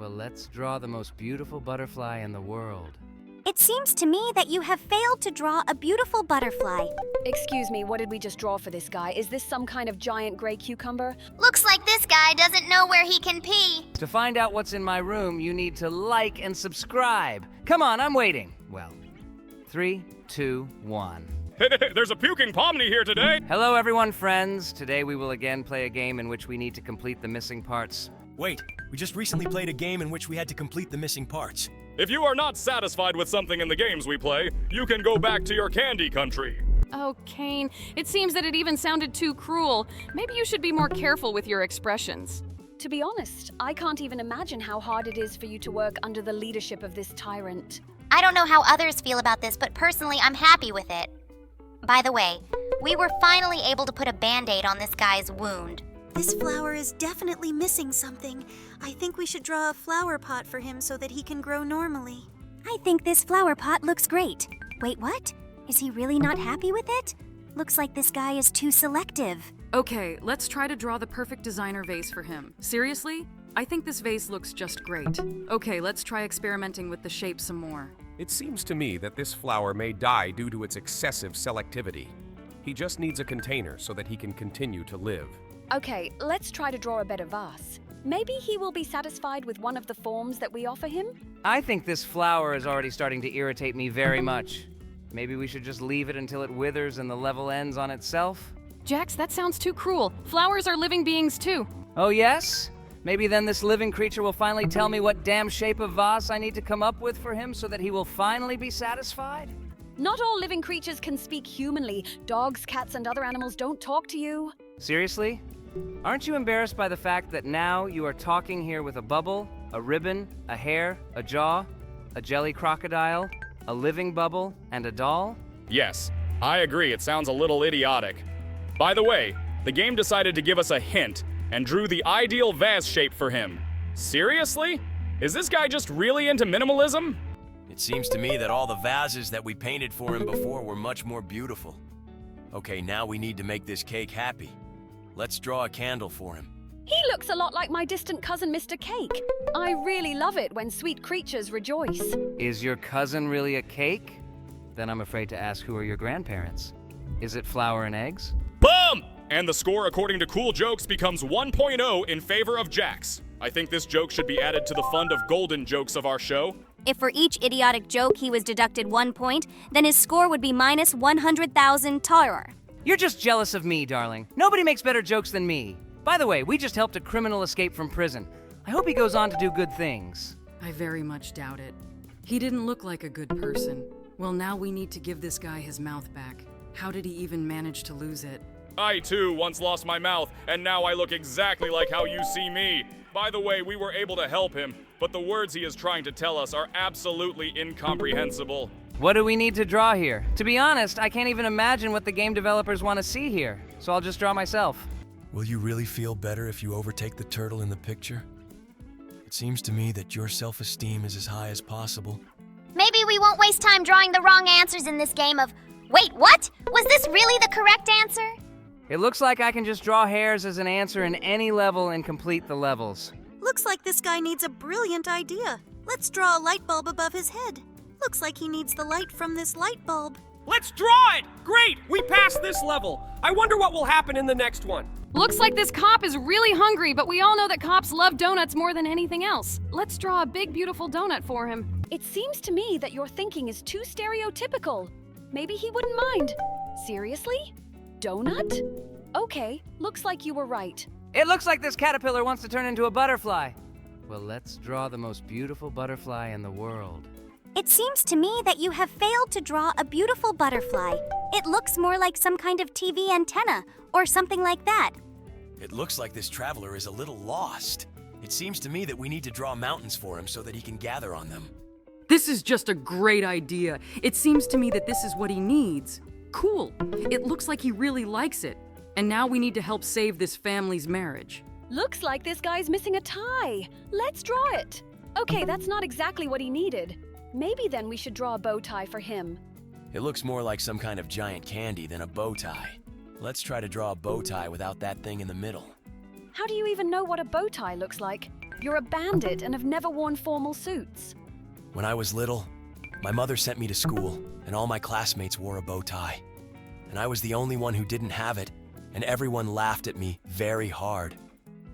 Well, let's draw the most beautiful butterfly in the world. It seems to me that you have failed to draw a beautiful butterfly. Excuse me, what did we just draw for this guy? Is this some kind of giant gray cucumber? Looks like this guy doesn't know where he can pee. To find out what's in my room, you need to like and subscribe. Come on, I'm waiting. Well, 3, 2, 1. There's a puking pomni here today! Hello, everyone, friends. Today we will again play a game in which we need to complete the missing parts. Wait, we just recently played a game in which we had to complete the missing parts. If you are not satisfied with something in the games we play, you can go back to your candy country. Oh, Kane, it seems that it even sounded too cruel. Maybe you should be more careful with your expressions. To be honest, I can't even imagine how hard it is for you to work under the leadership of this tyrant. I don't know how others feel about this, but personally, I'm happy with it. By the way, we were finally able to put a Band-Aid on this guy's wound. This flower is definitely missing something. I think we should draw a flower pot for him so that he can grow normally. I think this flower pot looks great. Wait, what? Is he really not happy with it? Looks like this guy is too selective. Okay, let's try to draw the perfect designer vase for him. Seriously? I think this vase looks just great. Okay, let's try experimenting with the shape some more. It seems to me that this flower may die due to its excessive selectivity. He just needs a container so that he can continue to live. Okay, let's try to draw a better vase. Maybe he will be satisfied with one of the forms that we offer him? I think this flower is already starting to irritate me very much. Maybe we should just leave it until it withers and the level ends on itself? Jax, that sounds too cruel. Flowers are living beings too. Oh, yes? Maybe then this living creature will finally tell me what damn shape of vase I need to come up with for him so that he will finally be satisfied? Not all living creatures can speak humanly. Dogs, cats, and other animals don't talk to you. Seriously? Aren't you embarrassed by the fact that now you are talking here with a bubble, a ribbon, a hair, a jaw, a jelly crocodile, a living bubble, and a doll? Yes, I agree, it sounds a little idiotic. By the way, the game decided to give us a hint and drew the ideal vase shape for him. Seriously? Is this guy just really into minimalism? It seems to me that all the vases that we painted for him before were much more beautiful. Okay, now we need to make this cake happy. Let's draw a candle for him. He looks a lot like my distant cousin, Mr. Cake. I really love it when sweet creatures rejoice. Is your cousin really a cake? Then I'm afraid to ask, who are your grandparents? Is it flour and eggs? Boom! And the score, according to Cool Jokes, becomes 1.0 in favor of Jax. I think this joke should be added to the fund of golden jokes of our show. If for each idiotic joke he was deducted 1 point, then his score would be minus 100,000 Tauror. You're just jealous of me, darling. Nobody makes better jokes than me. By the way, we just helped a criminal escape from prison. I hope he goes on to do good things. I very much doubt it. He didn't look like a good person. Well, now we need to give this guy his mouth back. How did he even manage to lose it? I, too, once lost my mouth, and now I look exactly like how you see me. By the way, we were able to help him, but the words he is trying to tell us are absolutely incomprehensible. What do we need to draw here? To be honest, I can't even imagine what the game developers want to see here, so I'll just draw myself. Will you really feel better if you overtake the turtle in the picture? It seems to me that your self-esteem is as high as possible. Maybe we won't waste time drawing the wrong answers in this game of, wait, what? Was this really the correct answer? It looks like I can just draw hairs as an answer in any level and complete the levels. Looks like this guy needs a brilliant idea. Let's draw a light bulb above his head. Looks like he needs the light from this light bulb. Let's draw it! Great! We passed this level. I wonder what will happen in the next one. Looks like this cop is really hungry, but we all know that cops love donuts more than anything else. Let's draw a big, beautiful donut for him. It seems to me that your thinking is too stereotypical. Maybe he wouldn't mind. Seriously? Donut? Okay, looks like you were right. It looks like this caterpillar wants to turn into a butterfly. Well, let's draw the most beautiful butterfly in the world. It seems to me that you have failed to draw a beautiful butterfly. It looks more like some kind of TV antenna, or something like that. It looks like this traveler is a little lost. It seems to me that we need to draw mountains for him so that he can gather on them. This is just a great idea. It seems to me that this is what he needs. Cool. It looks like he really likes it. And now we need to help save this family's marriage. Looks like this guy's missing a tie. Let's draw it. Okay, that's not exactly what he needed. Maybe then we should draw a bow tie for him. It looks more like some kind of giant candy than a bow tie. Let's try to draw a bow tie without that thing in the middle. How do you even know what a bow tie looks like? You're a bandit and have never worn formal suits. When I was little, my mother sent me to school, and all my classmates wore a bow tie. And I was the only one who didn't have it, and everyone laughed at me very hard.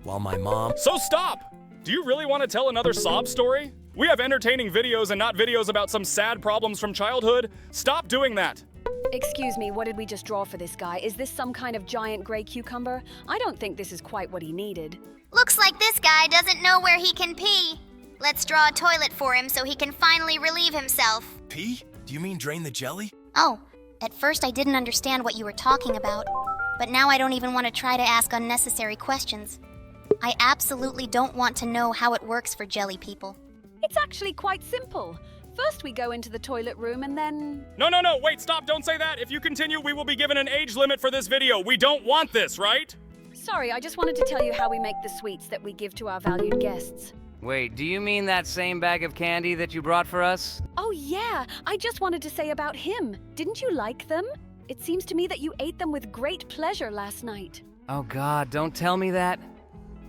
While my mom... So stop! Do you really want to tell another sob story? We have entertaining videos and not videos about some sad problems from childhood. Stop doing that! Excuse me, what did we just draw for this guy? Is this some kind of giant gray cucumber? I don't think this is quite what he needed. Looks like this guy doesn't know where he can pee. Let's draw a toilet for him so he can finally relieve himself. Pee? Do you mean drain the jelly? Oh, at first I didn't understand what you were talking about, but now I don't even want to try to ask unnecessary questions. I absolutely don't want to know how it works for jelly people. It's actually quite simple. First we go into the toilet room and then... No, wait, stop, don't say that! If you continue, we will be given an age limit for this video. We don't want this, right? Sorry, I just wanted to tell you how we make the sweets that we give to our valued guests. Wait, do you mean that same bag of candy that you brought for us? Oh yeah, I just wanted to say about him. Didn't you like them? It seems to me that you ate them with great pleasure last night. Oh God, don't tell me that.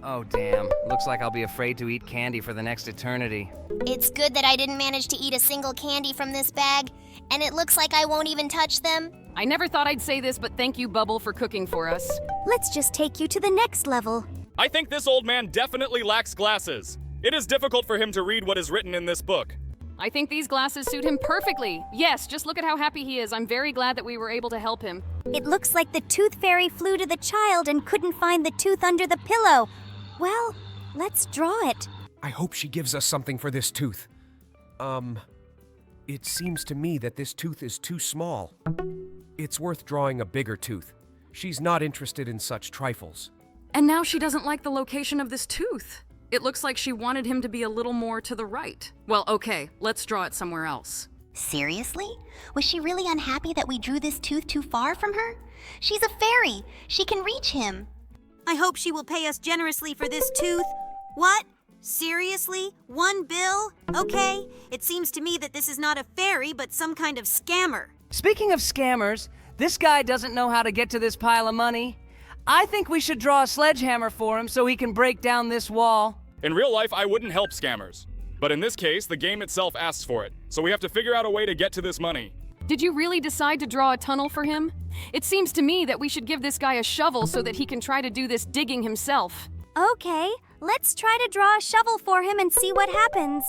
Oh damn, looks like I'll be afraid to eat candy for the next eternity. It's good that I didn't manage to eat a single candy from this bag, and it looks like I won't even touch them. I never thought I'd say this, but thank you, Bubble, for cooking for us. Let's just take you to the next level. I think this old man definitely lacks glasses. It is difficult for him to read what is written in this book. I think these glasses suit him perfectly. Yes, just look at how happy he is. I'm very glad that we were able to help him. It looks like the tooth fairy flew to the child and couldn't find the tooth under the pillow. Well, let's draw it. I hope she gives us something for this tooth. It seems to me that this tooth is too small. It's worth drawing a bigger tooth. She's not interested in such trifles. And now she doesn't like the location of this tooth. It looks like she wanted him to be a little more to the right. Well, okay, let's draw it somewhere else. Seriously? Was she really unhappy that we drew this tooth too far from her? She's a fairy. She can reach him. I hope she will pay us generously for this tooth. What? Seriously? 1 bill? Okay. It seems to me that this is not a fairy, but some kind of scammer. Speaking of scammers, this guy doesn't know how to get to this pile of money. I think we should draw a sledgehammer for him so he can break down this wall. In real life, I wouldn't help scammers. But in this case, the game itself asks for it. So we have to figure out a way to get to this money. Did you really decide to draw a tunnel for him? It seems to me that we should give this guy a shovel so that he can try to do this digging himself. Okay, let's try to draw a shovel for him and see what happens.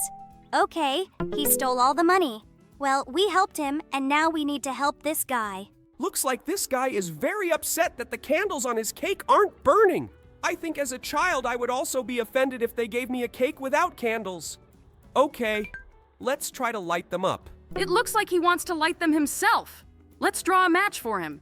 Okay, he stole all the money. Well, we helped him, and now we need to help this guy. Looks like this guy is very upset that the candles on his cake aren't burning. I think as a child I would also be offended if they gave me a cake without candles. Okay, let's try to light them up. It looks like he wants to light them himself. Let's draw a match for him.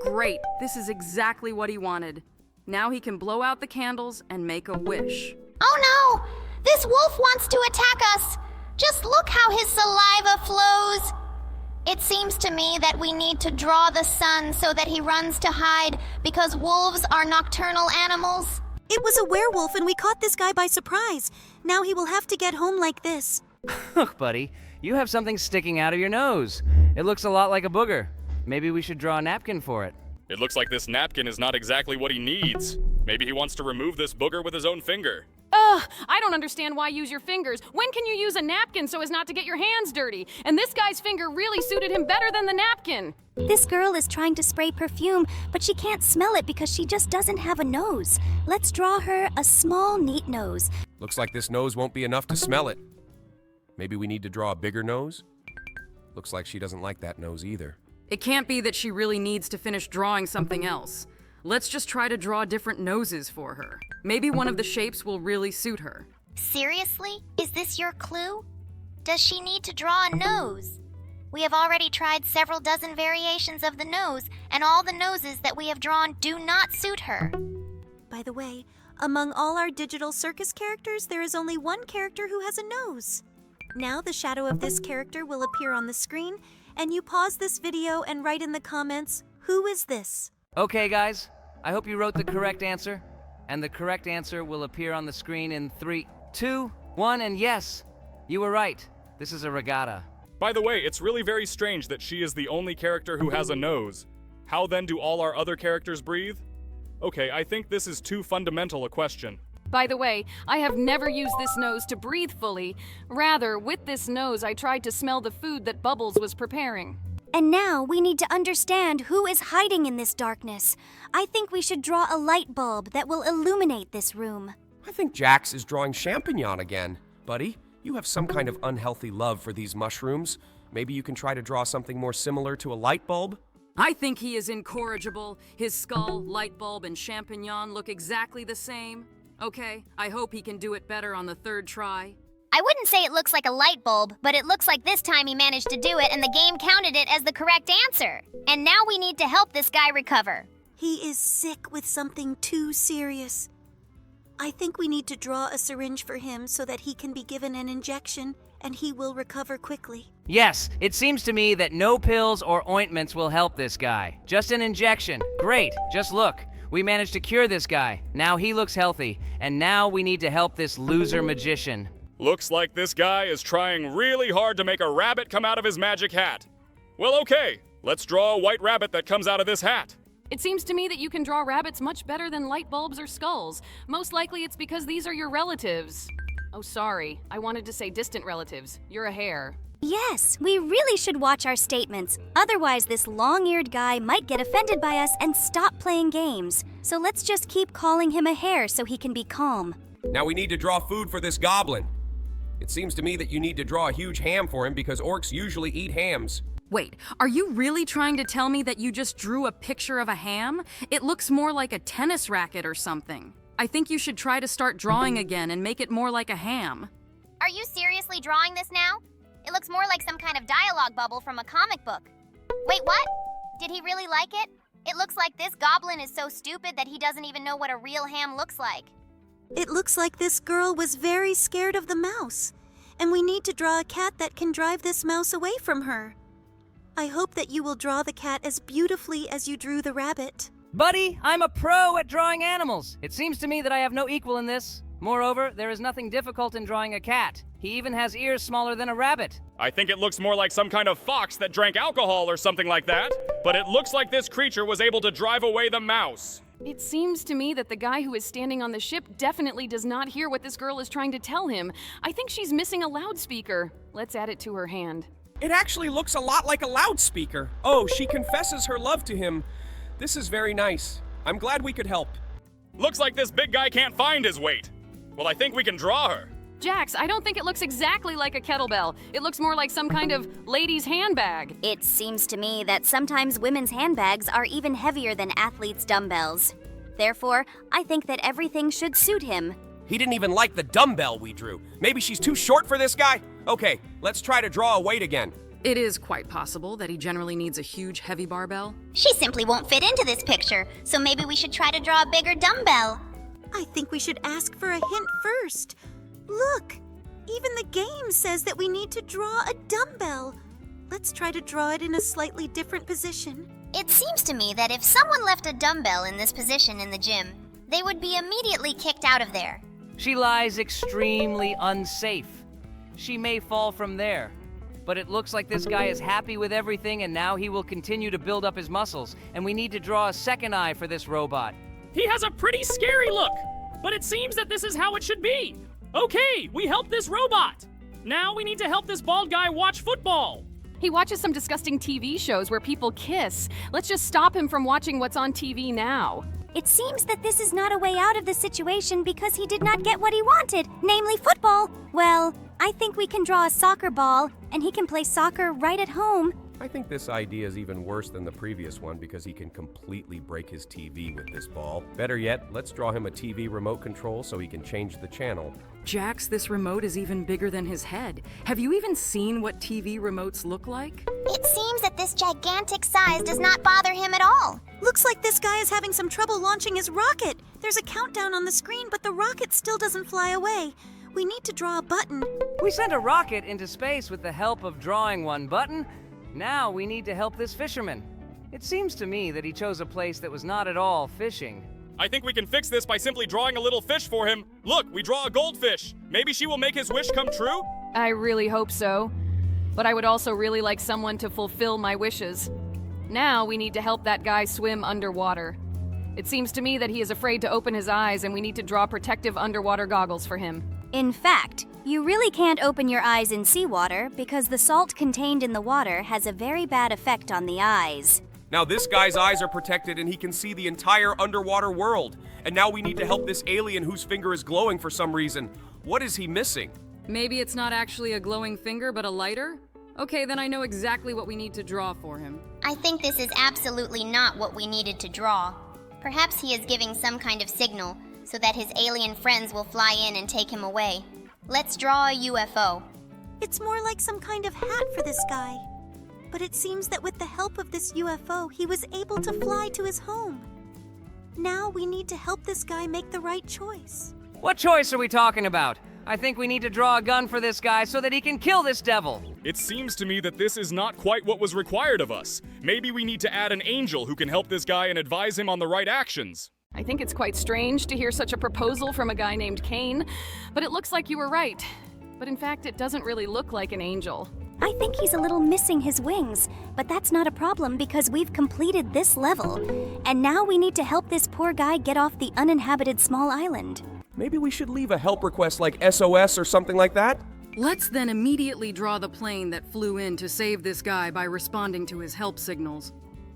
Great, this is exactly what he wanted. Now he can blow out the candles and make a wish. Oh no! This wolf wants to attack us! Just look how his saliva flows! It seems to me that we need to draw the sun so that he runs to hide, because wolves are nocturnal animals. It was a werewolf and we caught this guy by surprise. Now he will have to get home like this. Look, buddy, you have something sticking out of your nose. It looks a lot like a booger. Maybe we should draw a napkin for it. It looks like this napkin is not exactly what he needs. Maybe he wants to remove this booger with his own finger. Ugh, I don't understand why use your fingers. When can you use a napkin so as not to get your hands dirty? And this guy's finger really suited him better than the napkin. This girl is trying to spray perfume, but she can't smell it because she just doesn't have a nose. Let's draw her a small, neat nose. Looks like this nose won't be enough to smell it. Maybe we need to draw a bigger nose? Looks like she doesn't like that nose either. It can't be that she really needs to finish drawing something else. Let's just try to draw different noses for her. Maybe one of the shapes will really suit her. Seriously? Is this your clue? Does she need to draw a nose? We have already tried several dozen variations of the nose, and all the noses that we have drawn do not suit her. By the way, among all our digital circus characters, there is only one character who has a nose. Now the shadow of this character will appear on the screen, and you pause this video and write in the comments, who is this? Okay, guys, I hope you wrote the correct answer. And the correct answer will appear on the screen in 3, 2, 1, and yes, you were right. This is a regatta. By the way, it's really very strange that she is the only character who has a nose. How then do all our other characters breathe? Okay, I think this is too fundamental a question. By the way, I have never used this nose to breathe fully. Rather, with this nose, I tried to smell the food that Bubbles was preparing. And now we need to understand who is hiding in this darkness. I think we should draw a light bulb that will illuminate this room. I think Jax is drawing champignon again. Buddy, you have some kind of unhealthy love for these mushrooms. Maybe you can try to draw something more similar to a light bulb? I think he is incorrigible. His skull, light bulb, and champignon look exactly the same. Okay, I hope he can do it better on the third try. I wouldn't say it looks like a light bulb, but it looks like this time he managed to do it and the game counted it as the correct answer. And now we need to help this guy recover. He is sick with something too serious. I think we need to draw a syringe for him so that he can be given an injection and he will recover quickly. Yes, it seems to me that no pills or ointments will help this guy. Just an injection. Great, just look. We managed to cure this guy. Now he looks healthy. And now we need to help this loser magician. Looks like this guy is trying really hard to make a rabbit come out of his magic hat. Well, okay, let's draw a white rabbit that comes out of this hat. It seems to me that you can draw rabbits much better than light bulbs or skulls. Most likely it's because these are your relatives. Oh, sorry. I wanted to say distant relatives. You're a hare. Yes, we really should watch our statements. Otherwise, this long-eared guy might get offended by us and stop playing games. So let's just keep calling him a hare so he can be calm. Now we need to draw food for this goblin. It seems to me that you need to draw a huge ham for him because orcs usually eat hams. Wait, are you really trying to tell me that you just drew a picture of a ham? It looks more like a tennis racket or something. I think you should try to start drawing again and make it more like a ham. Are you seriously drawing this now? It looks more like some kind of dialogue bubble from a comic book. Wait, what? Did he really like it? It looks like this goblin is so stupid that he doesn't even know what a real ham looks like. It looks like this girl was very scared of the mouse, and we need to draw a cat that can drive this mouse away from her. I hope that you will draw the cat as beautifully as you drew the rabbit. Buddy, I'm a pro at drawing animals. It seems to me that I have no equal in this. Moreover, there is nothing difficult in drawing a cat. He even has ears smaller than a rabbit. I think it looks more like some kind of fox that drank alcohol or something like that. But it looks like this creature was able to drive away the mouse. It seems to me that the guy who is standing on the ship definitely does not hear what this girl is trying to tell him. I think she's missing a loudspeaker. Let's add it to her hand. It actually looks a lot like a loudspeaker. Oh, she confesses her love to him. This is very nice. I'm glad we could help. Looks like this big guy can't find his weight. Well, I think we can draw her. Jax, I don't think it looks exactly like a kettlebell. It looks more like some kind of lady's handbag. It seems to me that sometimes women's handbags are even heavier than athletes' dumbbells. Therefore, I think that everything should suit him. He didn't even like the dumbbell we drew. Maybe she's too short for this guy? Okay, let's try to draw a weight again. It is quite possible that he generally needs a huge, heavy barbell. She simply won't fit into this picture, so maybe we should try to draw a bigger dumbbell. I think we should ask for a hint first. Look, even the game says that we need to draw a dumbbell. Let's try to draw it in a slightly different position. It seems to me that if someone left a dumbbell in this position in the gym, they would be immediately kicked out of there. She lies extremely unsafe. She may fall from there. But it looks like this guy is happy with everything and now he will continue to build up his muscles. And we need to draw a second eye for this robot. He has a pretty scary look, but it seems that this is how it should be. Okay, we helped this robot. Now we need to help this bald guy watch football. He watches some disgusting TV shows where people kiss. Let's just stop him from watching what's on TV now. It seems that this is not a way out of the situation because he did not get what he wanted, namely football. Well, I think we can draw a soccer ball, and he can play soccer right at home. I think this idea is even worse than the previous one because he can completely break his TV with this ball. Better yet, let's draw him a TV remote control so he can change the channel. Jax, this remote is even bigger than his head. Have you even seen what TV remotes look like? It seems that this gigantic size does not bother him at all. Looks like this guy is having some trouble launching his rocket. There's a countdown on the screen, but the rocket still doesn't fly away. We need to draw a button. We sent a rocket into space with the help of drawing one button. Now we need to help this fisherman. It seems to me that he chose a place that was not at all fishing. I think we can fix this by simply drawing a little fish for him. Look, we draw a goldfish. Maybe she will make his wish come true? I really hope so. But I would also really like someone to fulfill my wishes. Now we need to help that guy swim underwater. It seems to me that he is afraid to open his eyes and we need to draw protective underwater goggles for him. In fact, you really can't open your eyes in seawater because the salt contained in the water has a very bad effect on the eyes. Now this guy's eyes are protected and he can see the entire underwater world. And now we need to help this alien whose finger is glowing for some reason. What is he missing? Maybe it's not actually a glowing finger, but a lighter? Okay, then I know exactly what we need to draw for him. I think this is absolutely not what we needed to draw. Perhaps he is giving some kind of signal so that his alien friends will fly in and take him away. Let's draw a UFO. It's more like some kind of hat for this guy. But it seems that with the help of this UFO, he was able to fly to his home. Now we need to help this guy make the right choice. What choice are we talking about? I think we need to draw a gun for this guy so that he can kill this devil. It seems to me that this is not quite what was required of us. Maybe we need to add an angel who can help this guy and advise him on the right actions. I think it's quite strange to hear such a proposal from a guy named Kane, but it looks like you were right. But in fact, it doesn't really look like an angel. I think he's a little missing his wings, but that's not a problem because we've completed this level. And now we need to help this poor guy get off the uninhabited small island. Maybe we should leave a help request like SOS or something like that? Let's then immediately draw the plane that flew in to save this guy by responding to his help signals.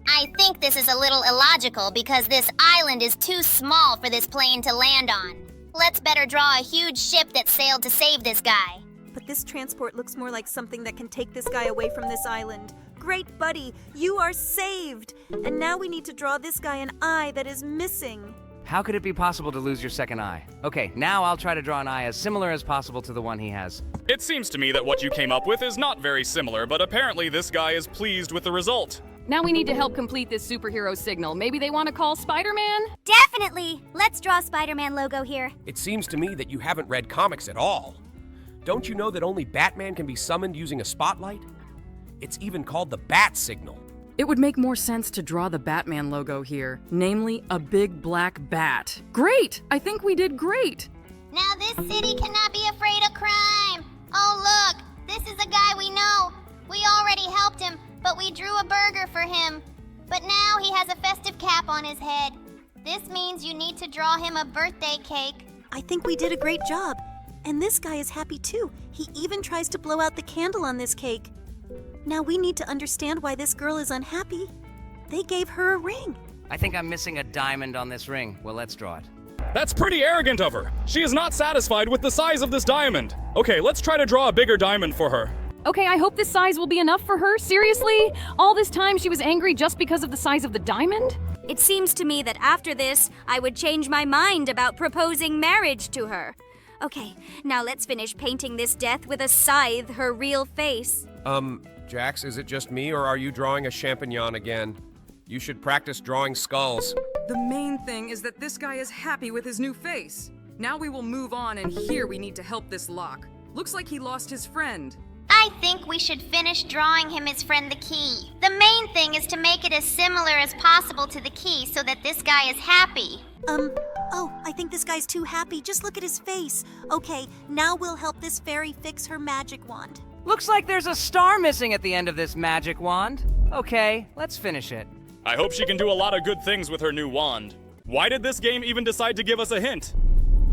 I think this is a little illogical because this island is too small for this plane to land on. Let's better draw a huge ship that sailed to save this guy. But this transport looks more like something that can take this guy away from this island. Great buddy, you are saved! And now we need to draw this guy an eye that is missing. How could it be possible to lose your second eye? Okay, now I'll try to draw an eye as similar as possible to the one he has. It seems to me that what you came up with is not very similar, but apparently this guy is pleased with the result. Now we need to help complete this superhero signal. Maybe they want to call Spider-Man? Definitely! Let's draw Spider-Man logo here. It seems to me that you haven't read comics at all. Don't you know that only Batman can be summoned using a spotlight? It's even called the Bat Signal. It would make more sense to draw the Batman logo here, namely a big black bat. Great! I think we did great! Now this city cannot be afraid of crime. Oh look, this is a guy we know. We already helped him, but we drew a burger for him. But now he has a festive cap on his head. This means you need to draw him a birthday cake. I think we did a great job. And this guy is happy too. He even tries to blow out the candle on this cake. Now we need to understand why this girl is unhappy. They gave her a ring. I think I'm missing a diamond on this ring. Well, let's draw it. That's pretty arrogant of her. She is not satisfied with the size of this diamond. Okay, let's try to draw a bigger diamond for her. Okay, I hope this size will be enough for her. Seriously? All this time she was angry just because of the size of the diamond? It seems to me that after this, I would change my mind about proposing marriage to her. Okay, now let's finish painting this death with a scythe her real face. Jax, is it just me or are you drawing a champignon again? You should practice drawing skulls. The main thing is that this guy is happy with his new face. Now we will move on, and here we need to help this lock. Looks like he lost his friend. I think we should finish drawing him his friend the key. The main thing is to make it as similar as possible to the key so that this guy is happy. Oh, I think this guy's too happy. Just look at his face. Okay, now we'll help this fairy fix her magic wand. Looks like there's a star missing at the end of this magic wand. Okay, let's finish it. I hope she can do a lot of good things with her new wand. Why did this game even decide to give us a hint?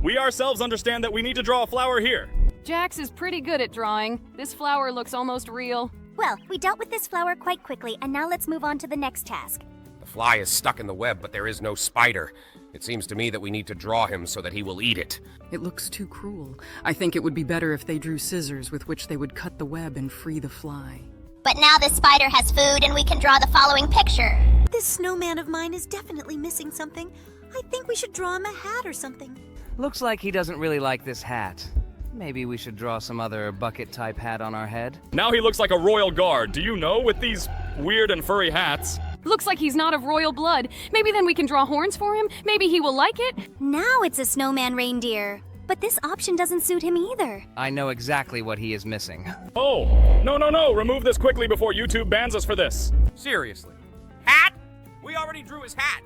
We ourselves understand that we need to draw a flower here. Jax is pretty good at drawing. This flower looks almost real. Well, we dealt with this flower quite quickly, and now let's move on to the next task. The fly is stuck in the web, but there is no spider. It seems to me that we need to draw him so that he will eat it. It looks too cruel. I think it would be better if they drew scissors with which they would cut the web and free the fly. But now this spider has food and we can draw the following picture. This snowman of mine is definitely missing something. I think we should draw him a hat or something. Looks like he doesn't really like this hat. Maybe we should draw some other bucket-type hat on our head. Now he looks like a royal guard, do you know, with these weird and furry hats. Looks like he's not of royal blood. Maybe then we can draw horns for him? Maybe he will like it? Now it's a snowman reindeer. But this option doesn't suit him either. I know exactly what he is missing. Oh, no, remove this quickly before YouTube bans us for this. Seriously. Hat? We already drew his hat.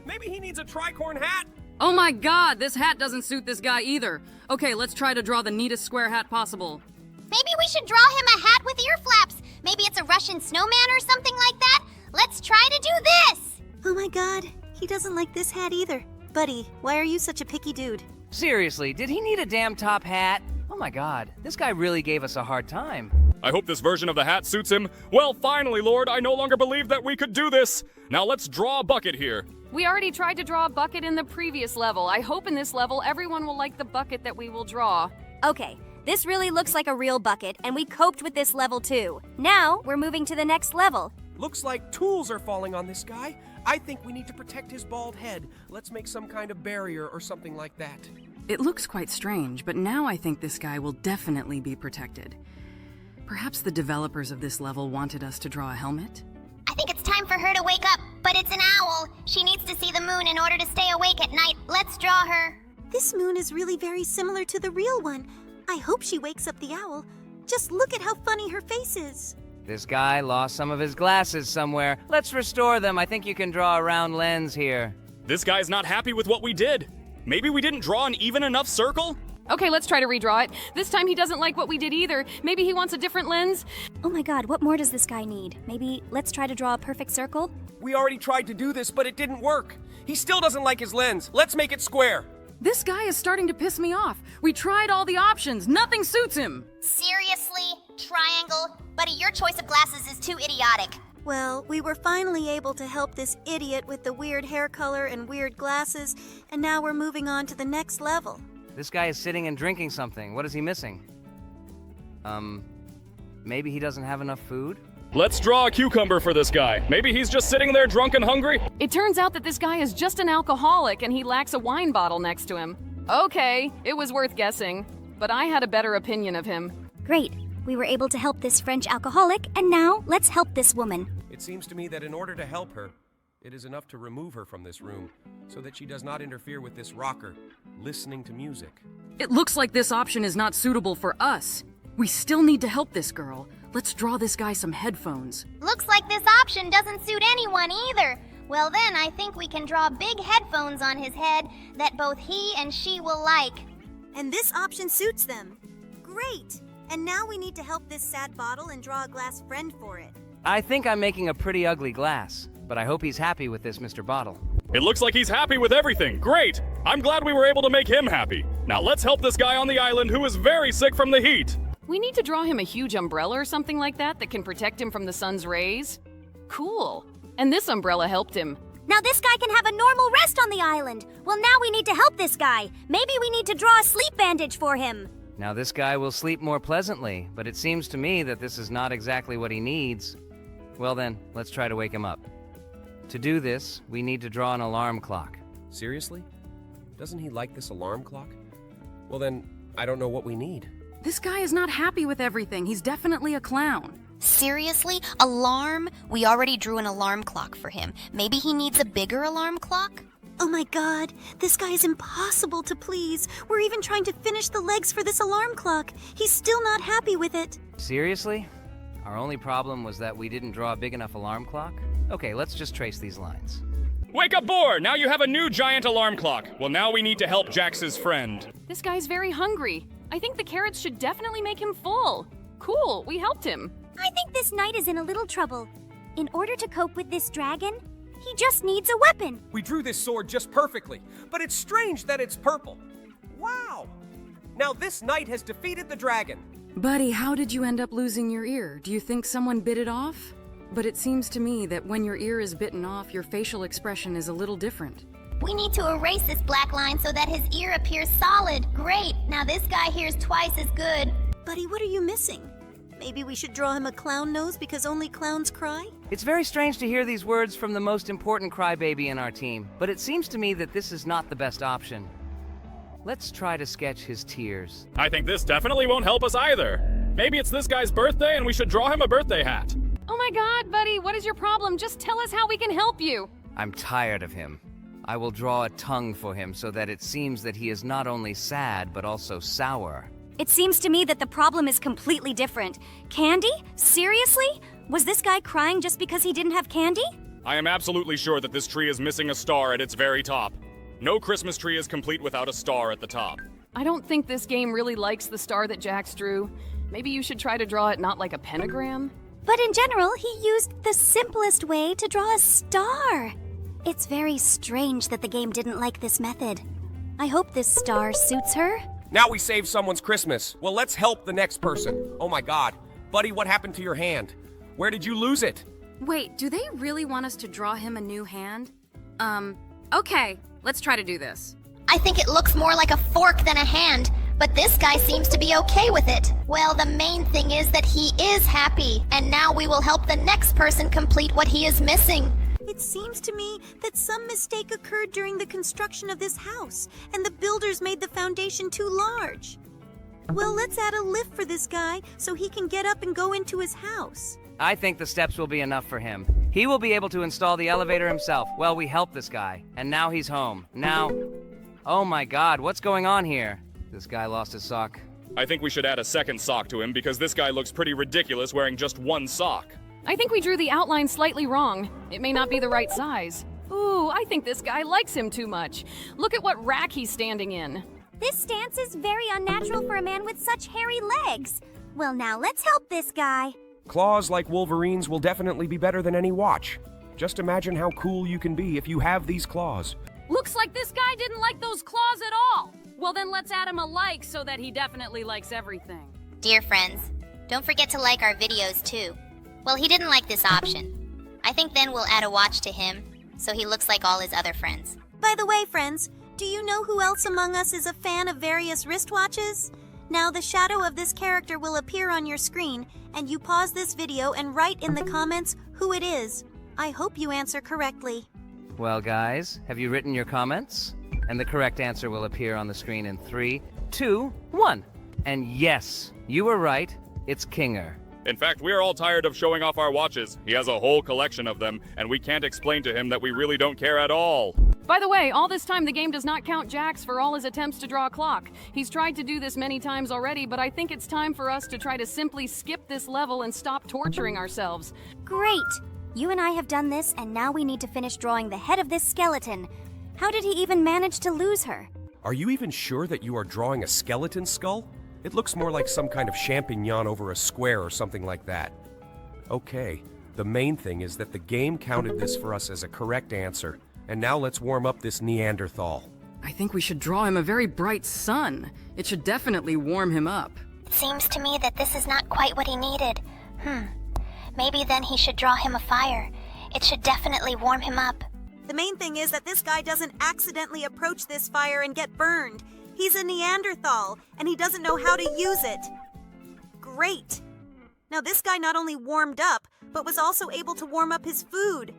Maybe he needs a tricorn hat? Oh my god, this hat doesn't suit this guy either. Okay, let's try to draw the neatest square hat possible. Maybe we should draw him a hat with ear flaps. Maybe it's a Russian snowman or something like that. Let's try to do this. Oh my god, He doesn't like this hat either. Buddy, why are you such a picky dude? Seriously, did he need a damn top hat? Oh my god, this guy really gave us a hard time. I hope this version of the hat suits him. Well, finally, Lord, I no longer believe that we could do this. Now let's draw a bucket here. We already tried to draw a bucket in the previous level. I hope in this level everyone will like the bucket that we will draw. Okay, this really looks like a real bucket, and we coped with this level too. Now, we're moving to the next level. Looks like tools are falling on this guy. I think we need to protect his bald head. Let's make some kind of barrier or something like that. It looks quite strange, but now I think this guy will definitely be protected. Perhaps the developers of this level wanted us to draw a helmet? I think it's time for her to wake up, but it's an owl. She needs to see the moon in order to stay awake at night. Let's draw her. This moon is really very similar to the real one. I hope she wakes up the owl. Just look at how funny her face is. This guy lost some of his glasses somewhere. Let's restore them. I think you can draw a round lens here. This guy's not happy with what we did. Maybe we didn't draw an even enough circle? Okay, let's try to redraw it. This time he doesn't like what we did either. Maybe he wants a different lens? Oh my god, what more does this guy need? Maybe let's try to draw a perfect circle? We already tried to do this, but it didn't work. He still doesn't like his lens. Let's make it square. This guy is starting to piss me off. We tried all the options. Nothing suits him. Seriously? Triangle? Buddy, your choice of glasses is too idiotic. Well, we were finally able to help this idiot with the weird hair color and weird glasses, and now we're moving on to the next level. This guy is sitting and drinking something. What is he missing? Maybe he doesn't have enough food? Let's draw a cucumber for this guy. Maybe he's just sitting there drunk and hungry? It turns out that this guy is just an alcoholic and he lacks a wine bottle next to him. Okay, it was worth guessing, but I had a better opinion of him. Great. We were able to help this French alcoholic, and now let's help this woman. It seems to me that in order to help her, it is enough to remove her from this room so that she does not interfere with this rocker listening to music. It looks like this option is not suitable for us. We still need to help this girl. Let's draw this guy some headphones. Looks like this option doesn't suit anyone either. Well then, I think we can draw big headphones on his head that both he and she will like. And this option suits them. Great! And now we need to help this sad bottle and draw a glass friend for it. I think I'm making a pretty ugly glass, but I hope he's happy with this, Mr. Bottle. It looks like he's happy with everything. Great! I'm glad we were able to make him happy. Now let's help this guy on the island who is very sick from the heat. We need to draw him a huge umbrella or something like that that can protect him from the sun's rays. Cool. And this umbrella helped him. Now this guy can have a normal rest on the island. Well, now we need to help this guy. Maybe we need to draw a sleep bandage for him. Now this guy will sleep more pleasantly, but it seems to me that this is not exactly what he needs. Well then, let's try to wake him up. To do this, we need to draw an alarm clock. Seriously? Doesn't he like this alarm clock? Well then, I don't know what we need. This guy is not happy with everything. He's definitely a clown. Seriously? Alarm? We already drew an alarm clock for him. Maybe he needs a bigger alarm clock? Oh my god, this guy is impossible to please. We're even trying to finish the legs for this alarm clock. He's still not happy with it. Seriously? Our only problem was that we didn't draw a big enough alarm clock? Okay, let's just trace these lines. Wake up, Boar! Now you have a new giant alarm clock. Well, now we need to help Jax's friend. This guy's very hungry. I think the carrots should definitely make him full. Cool, we helped him. I think this knight is in a little trouble. In order to cope with this dragon, he just needs a weapon. We drew this sword just perfectly, but it's strange that it's purple. Wow! Now this knight has defeated the dragon. Buddy, how did you end up losing your ear? Do you think someone bit it off? But it seems to me that when your ear is bitten off, your facial expression is a little different. We need to erase this black line so that his ear appears solid. Great. Now this guy hears twice as good. Buddy, what are you missing? Maybe we should draw him a clown nose because only clowns cry? It's very strange to hear these words from the most important crybaby in our team, but it seems to me that this is not the best option. Let's try to sketch his tears. I think this definitely won't help us either. Maybe it's this guy's birthday and we should draw him a birthday hat. Oh my god, buddy, what is your problem? Just tell us how we can help you. I'm tired of him. I will draw a tongue for him so that it seems that he is not only sad, but also sour. It seems to me that the problem is completely different. Candy? Seriously? Was this guy crying just because he didn't have candy? I am absolutely sure that this tree is missing a star at its very top. No Christmas tree is complete without a star at the top. I don't think this game really likes the star that Jax drew. Maybe you should try to draw it not like a pentagram. But in general, he used the simplest way to draw a star. It's very strange that the game didn't like this method. I hope this star suits her. Now we saved someone's Christmas. Well, let's help the next person. Oh my god. Buddy, what happened to your hand? Where did you lose it? Wait, do they really want us to draw him a new hand? Okay, let's try to do this. I think it looks more like a fork than a hand, but this guy seems to be okay with it. Well, the main thing is that he is happy, and now we will help the next person complete what he is missing. It seems to me that some mistake occurred during the construction of this house, and the builders made the foundation too large. Well, let's add a lift for this guy so he can get up and go into his house. I think the steps will be enough for him. He will be able to install the elevator himself. Well, we helped this guy, and now he's home. Now, oh my god, what's going on here? This guy lost his sock. I think we should add a second sock to him because this guy looks pretty ridiculous wearing just one sock. I think we drew the outline slightly wrong. It may not be the right size. Ooh, I think this guy likes him too much. Look at what rack he's standing in. This stance is very unnatural for a man with such hairy legs. Well, now let's help this guy. Claws like Wolverine's will definitely be better than any watch. Just imagine how cool you can be if you have these claws. Looks like this guy didn't like those claws at all. Well, then let's add him a like so that he definitely likes everything. Dear friends, don't forget to like our videos too. Well, he didn't like this option. I think then we'll add a watch to him, so he looks like all his other friends. By the way, friends, do you know who else among us is a fan of various wristwatches? Now the shadow of this character will appear on your screen, and you pause this video and write in the comments who it is. I hope you answer correctly. Well, guys, have you written your comments? And the correct answer will appear on the screen in 3, 2, 1. And yes, you were right. It's Kinger. In fact, we are all tired of showing off our watches. He has a whole collection of them, and we can't explain to him that we really don't care at all. By the way, all this time the game does not count Jax for all his attempts to draw a clock. He's tried to do this many times already, but I think it's time for us to try to simply skip this level and stop torturing ourselves. Great! You and I have done this, and now we need to finish drawing the head of this skeleton. How did he even manage to lose her? Are you even sure that you are drawing a skeleton skull? It looks more like some kind of champignon over a square or something like that. Okay, the main thing is that the game counted this for us as a correct answer. And now let's warm up this Neanderthal. I think we should draw him a very bright sun. It should definitely warm him up. It seems to me that this is not quite what he needed. Maybe then he should draw him a fire. It should definitely warm him up. The main thing is that this guy doesn't accidentally approach this fire and get burned. He's a Neanderthal, and he doesn't know how to use it. Great. Now this guy not only warmed up, but was also able to warm up his food.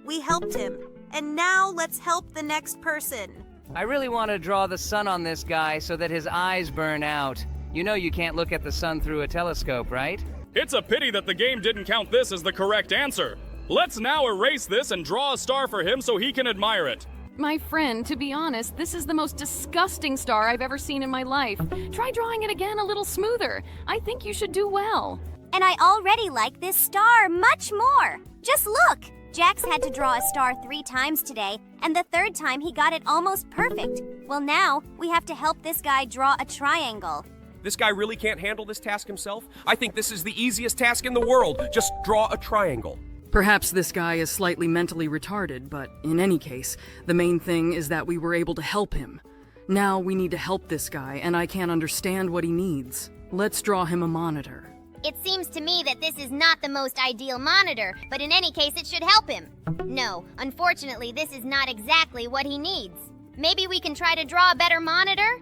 We helped him, and now let's help the next person. I really want to draw the sun on this guy so that his eyes burn out. You know you can't look at the sun through a telescope, right? It's a pity that the game didn't count this as the correct answer. Let's now erase this and draw a star for him so he can admire it. My friend, to be honest, this is the most disgusting star I've ever seen in my life. Try drawing it again a little smoother. I think you should do well. And I already like this star much more. Just look! Jax had to draw a star 3 times today, and the 3rd time he got it almost perfect. Well, now we have to help this guy draw a triangle. This guy really can't handle this task himself? I think this is the easiest task in the world. Just draw a triangle. Perhaps this guy is slightly mentally retarded, but in any case, the main thing is that we were able to help him. Now we need to help this guy, and I can't understand what he needs. Let's draw him a monitor. It seems to me that this is not the most ideal monitor, but in any case it should help him. No, unfortunately this is not exactly what he needs. Maybe we can try to draw a better monitor?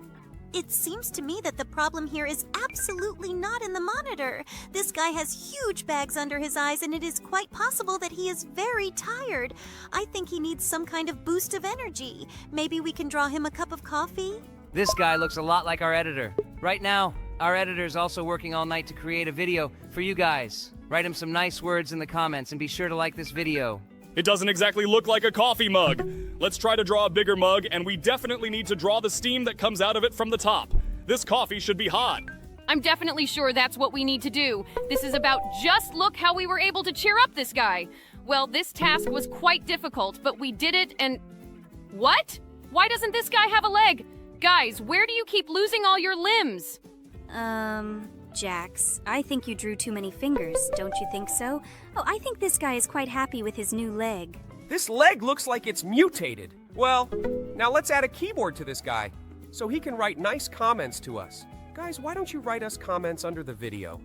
It seems to me that the problem here is absolutely not in the monitor. This guy has huge bags under his eyes, and it is quite possible that he is very tired. I think he needs some kind of boost of energy. Maybe we can draw him a cup of coffee? This guy looks a lot like our editor. Right now, our editor's also working all night to create a video for you guys. Write him some nice words in the comments and be sure to like this video. It doesn't exactly look like a coffee mug. Let's try to draw a bigger mug, and we definitely need to draw the steam that comes out of it from the top. This coffee should be hot. I'm definitely sure that's what we need to do. This is about just look how we were able to cheer up this guy. Well, this task was quite difficult, but we did it and... What? Why doesn't this guy have a leg? Guys, where do you keep losing all your limbs? Jax, I think you drew too many fingers, don't you think so? Oh, I think this guy is quite happy with his new leg. This leg looks like it's mutated. Well, now let's add a keyboard to this guy so he can write nice comments to us. Guys, why don't you write us comments under the video?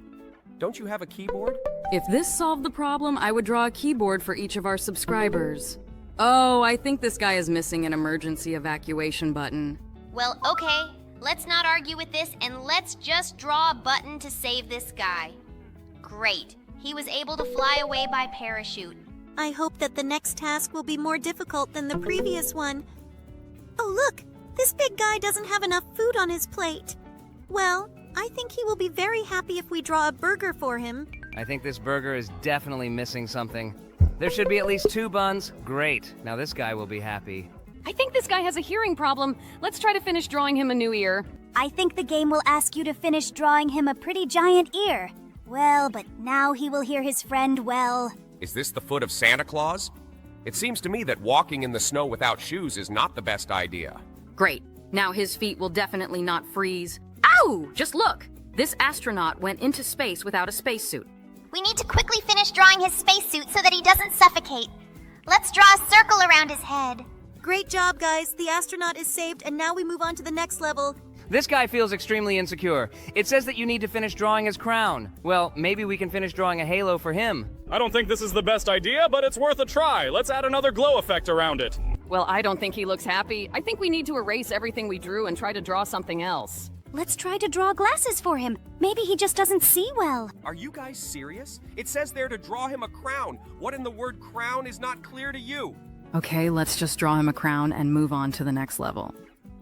Don't you have a keyboard? If this solved the problem, I would draw a keyboard for each of our subscribers. Oh, I think this guy is missing an emergency evacuation button. Well, okay. Let's not argue with this and let's just draw a button to save this guy. Great. He was able to fly away by parachute. I hope that the next task will be more difficult than the previous one. Oh, look! This big guy doesn't have enough food on his plate. Well, I think he will be very happy if we draw a burger for him. I think this burger is definitely missing something. There should be at least 2 buns. Great. Now this guy will be happy. I think this guy has a hearing problem. Let's try to finish drawing him a new ear. I think the game will ask you to finish drawing him a pretty giant ear. Well, but now he will hear his friend well. Is this the foot of Santa Claus? It seems to me that walking in the snow without shoes is not the best idea. Great. Now his feet will definitely not freeze. Ow! Just look! This astronaut went into space without a spacesuit. We need to quickly finish drawing his spacesuit so that he doesn't suffocate. Let's draw a circle around his head. Great job, guys. The astronaut is saved, and now we move on to the next level. This guy feels extremely insecure. It says that you need to finish drawing his crown. Well, maybe we can finish drawing a halo for him. I don't think this is the best idea, but it's worth a try. Let's add another glow effect around it. Well, I don't think he looks happy. I think we need to erase everything we drew and try to draw something else. Let's try to draw glasses for him. Maybe he just doesn't see well. Are you guys serious? It says there to draw him a crown. What in the word crown is not clear to you? Okay, let's just draw him a crown and move on to the next level.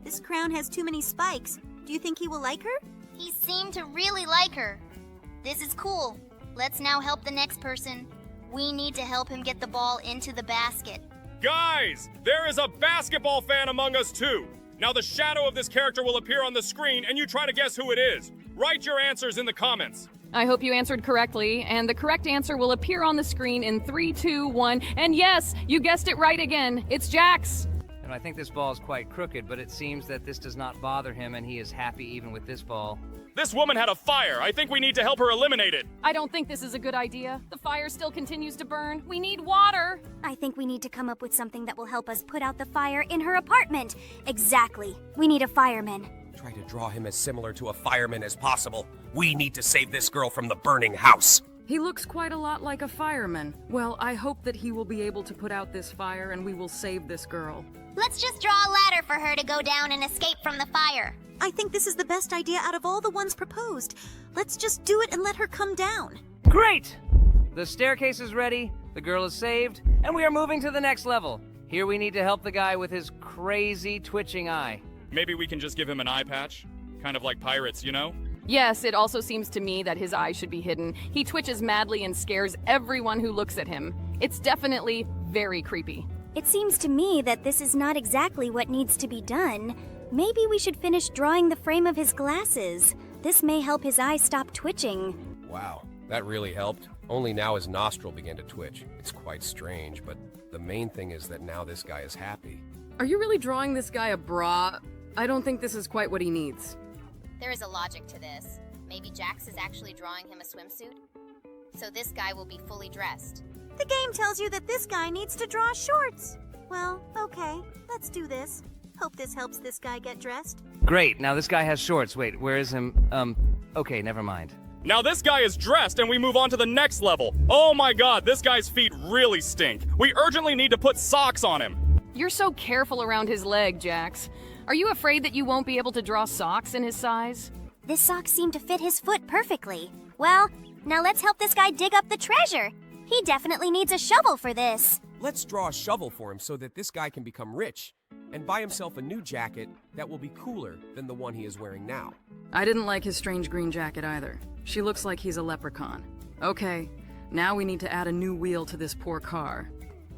This crown has too many spikes. Do you think he will like her? He seemed to really like her. This is cool. Let's now help the next person. We need to help him get the ball into the basket. Guys, there is a basketball fan among us too. Now the shadow of this character will appear on the screen and you try to guess who it is. Write your answers in the comments. I hope you answered correctly, and the correct answer will appear on the screen in 3, 2, 1. And yes, you guessed it right again. It's Jax. And I think this ball is quite crooked, but it seems that this does not bother him and he is happy even with this ball. This woman had a fire. I think we need to help her eliminate it. I don't think this is a good idea. The fire still continues to burn. We need water. I think we need to come up with something that will help us put out the fire in her apartment. Exactly. We need a fireman. Try to draw him as similar to a fireman as possible. We need to save this girl from the burning house. He looks quite a lot like a fireman. Well, I hope that he will be able to put out this fire and we will save this girl. Let's just draw a ladder for her to go down and escape from the fire. I think this is the best idea out of all the ones proposed. Let's just do it and let her come down. Great! The staircase is ready, the girl is saved, and we are moving to the next level. Here we need to help the guy with his crazy twitching eye. Maybe we can just give him an eye patch. Kind of like pirates, you know? Yes, it also seems to me that his eye should be hidden. He twitches madly and scares everyone who looks at him. It's definitely very creepy. It seems to me that this is not exactly what needs to be done. Maybe we should finish drawing the frame of his glasses. This may help his eye stop twitching. Wow, that really helped. Only now his nostril began to twitch. It's quite strange, but the main thing is that now this guy is happy. Are you really drawing this guy a bra? I don't think this is quite what he needs. There is a logic to this. Maybe Jax is actually drawing him a swimsuit? So this guy will be fully dressed. The game tells you that this guy needs to draw shorts. Well, okay, let's do this. Hope this helps this guy get dressed. Great, now this guy has shorts. Wait, where is him? Okay, never mind. Now this guy is dressed and we move on to the next level. Oh my god, this guy's feet really stink. We urgently need to put socks on him. You're so careful around his leg, Jax. Are you afraid that you won't be able to draw socks in his size? This sock seemed to fit his foot perfectly. Well, now let's help this guy dig up the treasure. He definitely needs a shovel for this. Let's draw a shovel for him so that this guy can become rich and buy himself a new jacket that will be cooler than the one he is wearing now. I didn't like his strange green jacket either. She looks like he's a leprechaun. Okay, now we need to add a new wheel to this poor car.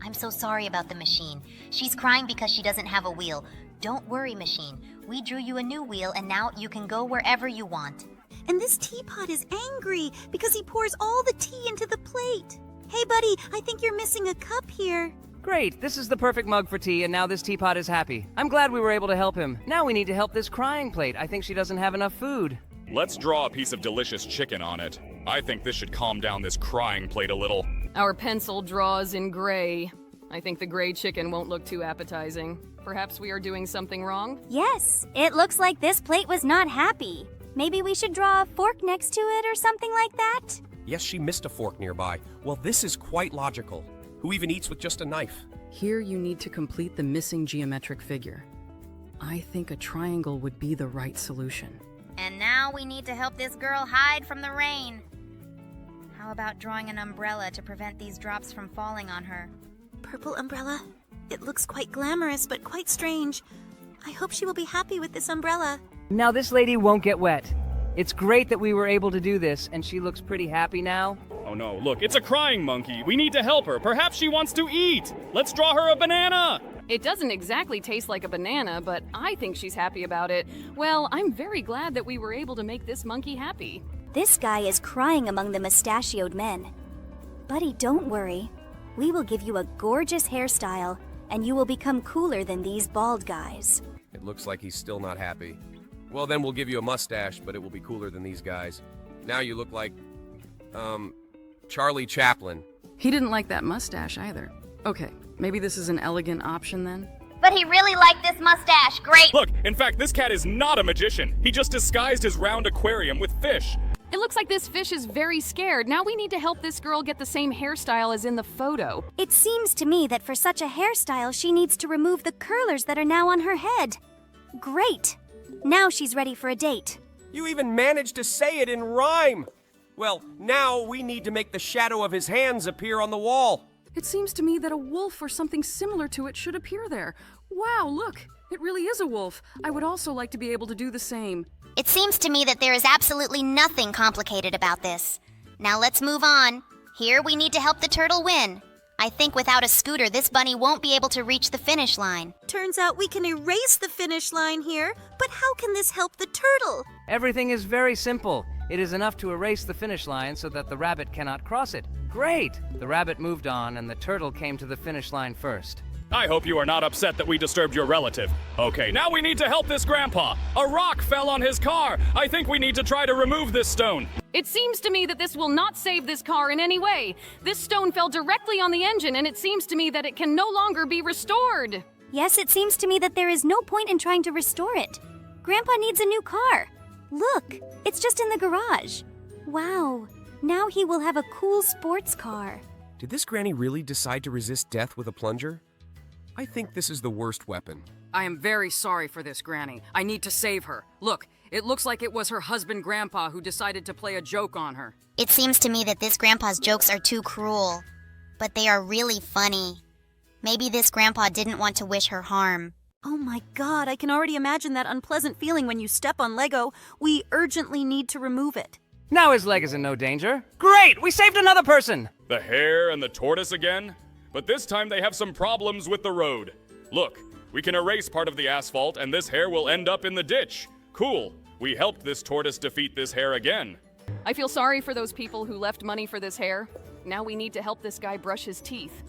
I'm so sorry about the machine. She's crying because she doesn't have a wheel. Don't worry, machine. We drew you a new wheel and now you can go wherever you want. And this teapot is angry because he pours all the tea into the plate. Hey, buddy, I think you're missing a cup here. Great, this is the perfect mug for tea, and now this teapot is happy. I'm glad we were able to help him. Now we need to help this crying plate. I think she doesn't have enough food. Let's draw a piece of delicious chicken on it. I think this should calm down this crying plate a little. Our pencil draws in gray. I think the gray chicken won't look too appetizing. Perhaps we are doing something wrong? Yes, it looks like this plate was not happy. Maybe we should draw a fork next to it or something like that? Yes, she missed a fork nearby. Well, this is quite logical. Who even eats with just a knife? Here you need to complete the missing geometric figure. I think a triangle would be the right solution. And now we need to help this girl hide from the rain. How about drawing an umbrella to prevent these drops from falling on her? Purple umbrella. It looks quite glamorous, but quite strange. I hope she will be happy with this umbrella. Now this lady won't get wet. It's great that we were able to do this, and she looks pretty happy now. Oh no, look, it's a crying monkey. We need to help her. Perhaps she wants to eat. Let's draw her a banana. It doesn't exactly taste like a banana, but I think she's happy about it. Well, I'm very glad that we were able to make this monkey happy. This guy is crying among the mustachioed men. Buddy, don't worry. We will give you a gorgeous hairstyle, and you will become cooler than these bald guys. It looks like he's still not happy. Well, then we'll give you a mustache, but it will be cooler than these guys. Now you look like, Charlie Chaplin. He didn't like that mustache either. Okay, maybe this is an elegant option then? But he really liked this mustache. Great. Look, in fact, this cat is not a magician. He just disguised his round aquarium with fish. It looks like this fish is very scared. Now we need to help this girl get the same hairstyle as in the photo. It seems to me that for such a hairstyle, she needs to remove the curlers that are now on her head. Great! Now she's ready for a date. You even managed to say it in rhyme. Well, now we need to make the shadow of his hands appear on the wall. It seems to me that a wolf or something similar to it should appear there. Wow, look, it really is a wolf. I would also like to be able to do the same. It seems to me that there is absolutely nothing complicated about this. Now let's move on. Here we need to help the turtle win. I think without a scooter, this bunny won't be able to reach the finish line. Turns out we can erase the finish line here, but how can this help the turtle? Everything is very simple. It is enough to erase the finish line so that the rabbit cannot cross it. Great! The rabbit moved on and the turtle came to the finish line first. I hope you are not upset that we disturbed your relative. Okay, now we need to help this grandpa. A rock fell on his car. I think we need to try to remove this stone. It seems to me that this will not save this car in any way. This stone fell directly on the engine, and it seems to me that it can no longer be restored. Yes, it seems to me that there is no point in trying to restore it. Grandpa needs a new car. Look, it's just in the garage. Wow, now he will have a cool sports car. Did this granny really decide to resist death with a plunger? I think this is the worst weapon. I am very sorry for this, Granny. I need to save her. Look, it looks like it was her husband, Grandpa, who decided to play a joke on her. It seems to me that this grandpa's jokes are too cruel, but they are really funny. Maybe this grandpa didn't want to wish her harm. Oh my god, I can already imagine that unpleasant feeling when you step on Lego. We urgently need to remove it. Now his leg is in no danger. Great! We saved another person! The hare and the tortoise again? But this time they have some problems with the road. Look, we can erase part of the asphalt and this hare will end up in the ditch. Cool. We helped this tortoise defeat this hare again. I feel sorry for those people who left money for this hair. Now we need to help this guy brush his teeth.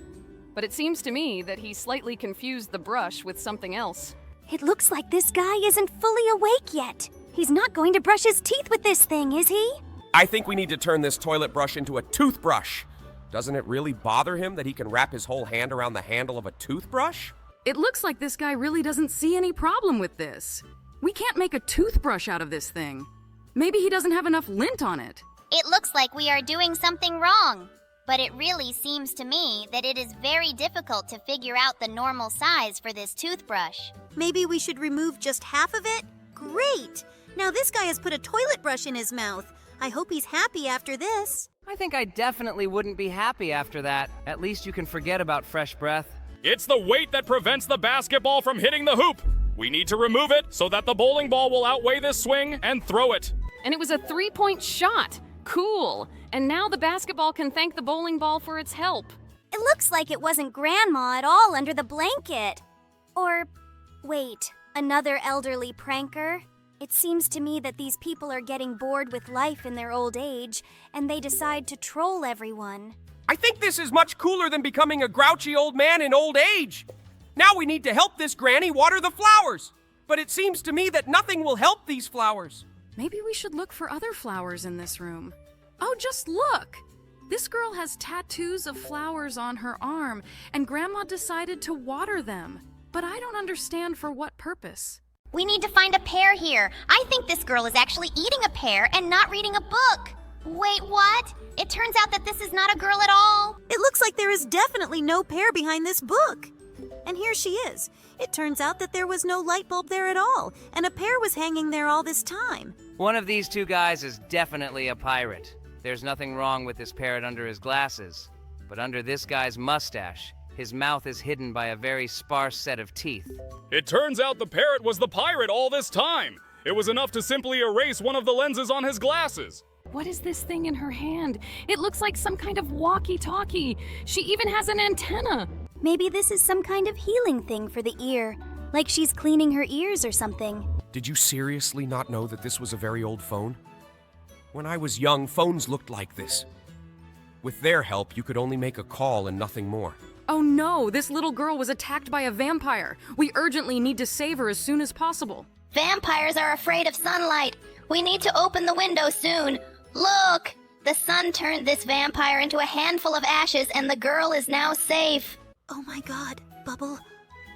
But it seems to me that he slightly confused the brush with something else. It looks like this guy isn't fully awake yet. He's not going to brush his teeth with this thing, is he? I think we need to turn this toilet brush into a toothbrush. Doesn't it really bother him that he can wrap his whole hand around the handle of a toothbrush? It looks like this guy really doesn't see any problem with this. We can't make a toothbrush out of this thing. Maybe he doesn't have enough lint on it. It looks like we are doing something wrong, but it really seems to me that it is very difficult to figure out the normal size for this toothbrush. Maybe we should remove just half of it? Great! Now this guy has put a toilet brush in his mouth. I hope he's happy after this. I think I definitely wouldn't be happy after that. At least you can forget about fresh breath. It's the weight that prevents the basketball from hitting the hoop. We need to remove it so that the bowling ball will outweigh this swing and throw it. And it was a 3-point shot. Cool. And now the basketball can thank the bowling ball for its help. It looks like it wasn't Grandma at all under the blanket. Or, wait, another elderly pranker? It seems to me that these people are getting bored with life in their old age, and they decide to troll everyone. I think this is much cooler than becoming a grouchy old man in old age. Now we need to help this granny water the flowers. But it seems to me that nothing will help these flowers. Maybe we should look for other flowers in this room. Oh, just look! This girl has tattoos of flowers on her arm, and Grandma decided to water them. But I don't understand for what purpose. We need to find a pear here. I think this girl is actually eating a pear and not reading a book. Wait, what? It turns out that this is not a girl at all. It looks like there is definitely no pear behind this book. And here she is. It turns out that there was no light bulb there at all, and a pear was hanging there all this time. One of these two guys is definitely a pirate. There's nothing wrong with this parrot under his glasses. But under this guy's mustache, his mouth is hidden by a very sparse set of teeth. It turns out the parrot was the pirate all this time. It was enough to simply erase one of the lenses on his glasses. What is this thing in her hand? It looks like some kind of walkie-talkie. She even has an antenna. Maybe this is some kind of healing thing for the ear, like she's cleaning her ears or something. Did you seriously not know that this was a very old phone? When I was young, phones looked like this. With their help, you could only make a call and nothing more. Oh no, this little girl was attacked by a vampire. We urgently need to save her as soon as possible. Vampires are afraid of sunlight. We need to open the window soon. Look! The sun turned this vampire into a handful of ashes, and the girl is now safe. Oh my god, Bubble.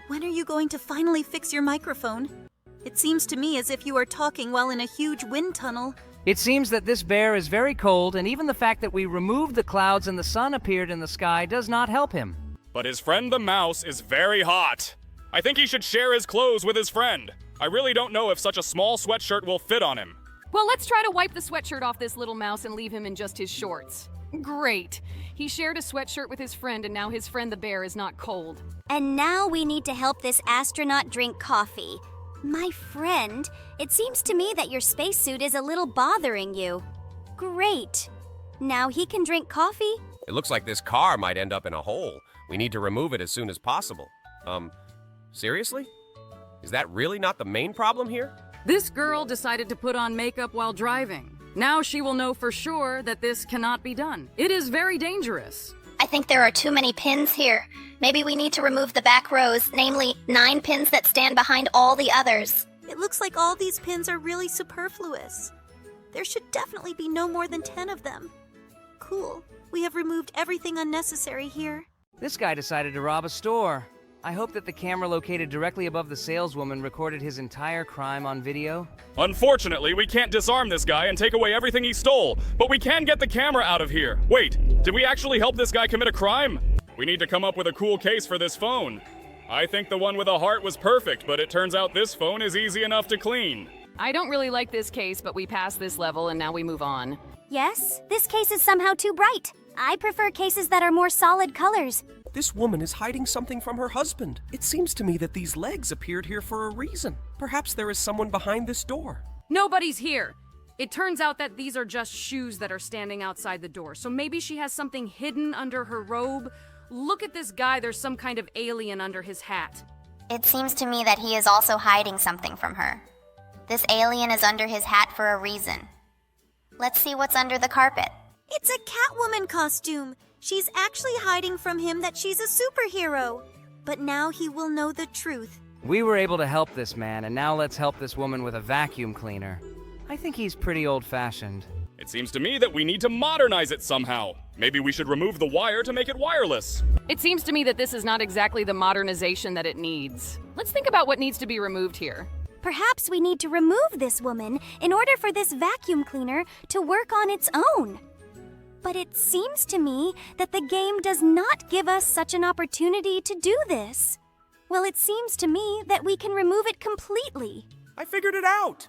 When are you going to finally fix your microphone? It seems to me as if you are talking while in a huge wind tunnel. It seems that this bear is very cold, and even the fact that we removed the clouds and the sun appeared in the sky does not help him. But his friend the mouse is very hot. I think he should share his clothes with his friend. I really don't know if such a small sweatshirt will fit on him. Well, let's try to wipe the sweatshirt off this little mouse and leave him in just his shorts. Great. He shared a sweatshirt with his friend, and now his friend the bear is not cold. And now we need to help this astronaut drink coffee. My friend, it seems to me that your spacesuit is a little bothering you. Great. Now he can drink coffee? It looks like this car might end up in a hole. We need to remove it as soon as possible. Seriously? Is that really not the main problem here? This girl decided to put on makeup while driving. Now she will know for sure that this cannot be done. It is very dangerous. I think there are too many pins here. Maybe we need to remove the back rows, namely 9 pins that stand behind all the others. It looks like all these pins are really superfluous. There should definitely be no more than 10 of them. Cool. We have removed everything unnecessary here. This guy decided to rob a store. I hope that the camera located directly above the saleswoman recorded his entire crime on video. Unfortunately, we can't disarm this guy and take away everything he stole, but we can get the camera out of here. Wait, did we actually help this guy commit a crime? We need to come up with a cool case for this phone. I think the one with a heart was perfect, but it turns out this phone is easy enough to clean. I don't really like this case, but we passed this level and now we move on. Yes, this case is somehow too bright. I prefer cases that are more solid colors. This woman is hiding something from her husband. It seems to me that these legs appeared here for a reason. Perhaps there is someone behind this door. Nobody's here. It turns out that these are just shoes that are standing outside the door, so maybe she has something hidden under her robe. Look at this guy, there's some kind of alien under his hat. It seems to me that he is also hiding something from her. This alien is under his hat for a reason. Let's see what's under the carpet. It's a Catwoman costume. She's actually hiding from him that she's a superhero. But now he will know the truth. We were able to help this man, and now let's help this woman with a vacuum cleaner. I think he's pretty old-fashioned. It seems to me that we need to modernize it somehow. Maybe we should remove the wire to make it wireless. It seems to me that this is not exactly the modernization that it needs. Let's think about what needs to be removed here. Perhaps we need to remove this woman in order for this vacuum cleaner to work on its own. But it seems to me that the game does not give us such an opportunity to do this. Well, it seems to me that we can remove it completely. I figured it out!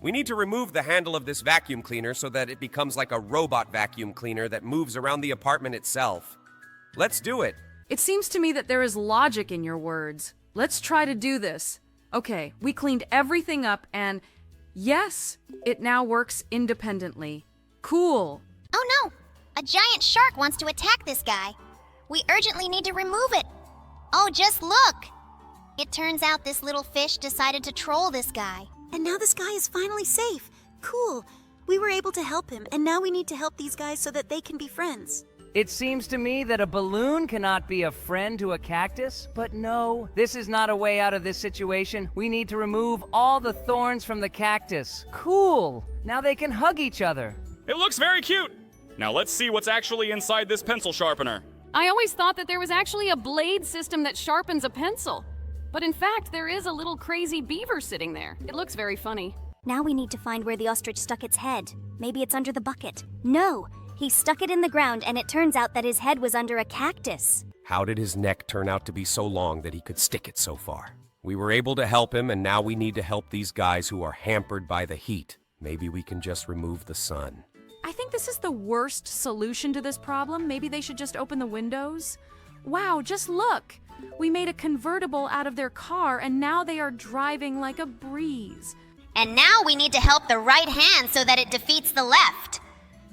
We need to remove the handle of this vacuum cleaner so that it becomes like a robot vacuum cleaner that moves around the apartment itself. Let's do it. It seems to me that there is logic in your words. Let's try to do this. Okay, we cleaned everything up and yes, it now works independently. Cool. Oh no! A giant shark wants to attack this guy. We urgently need to remove it. Oh, just look! It turns out this little fish decided to troll this guy. And now this guy is finally safe. Cool. We were able to help him, and now we need to help these guys so that they can be friends. It seems to me that a balloon cannot be a friend to a cactus, but no, this is not a way out of this situation. We need to remove all the thorns from the cactus. Cool! Now they can hug each other. It looks very cute. Now let's see what's actually inside this pencil sharpener. I always thought that there was actually a blade system that sharpens a pencil. But in fact, there is a little crazy beaver sitting there. It looks very funny. Now we need to find where the ostrich stuck its head. Maybe it's under the bucket. No, he stuck it in the ground and it turns out that his head was under a cactus. How did his neck turn out to be so long that he could stick it so far? We were able to help him, and now we need to help these guys who are hampered by the heat. Maybe we can just remove the sun. I think this is the worst solution to this problem. Maybe they should just open the windows. Wow, just look! We made a convertible out of their car, and now they are driving like a breeze. And now we need to help the right hand so that it defeats the left.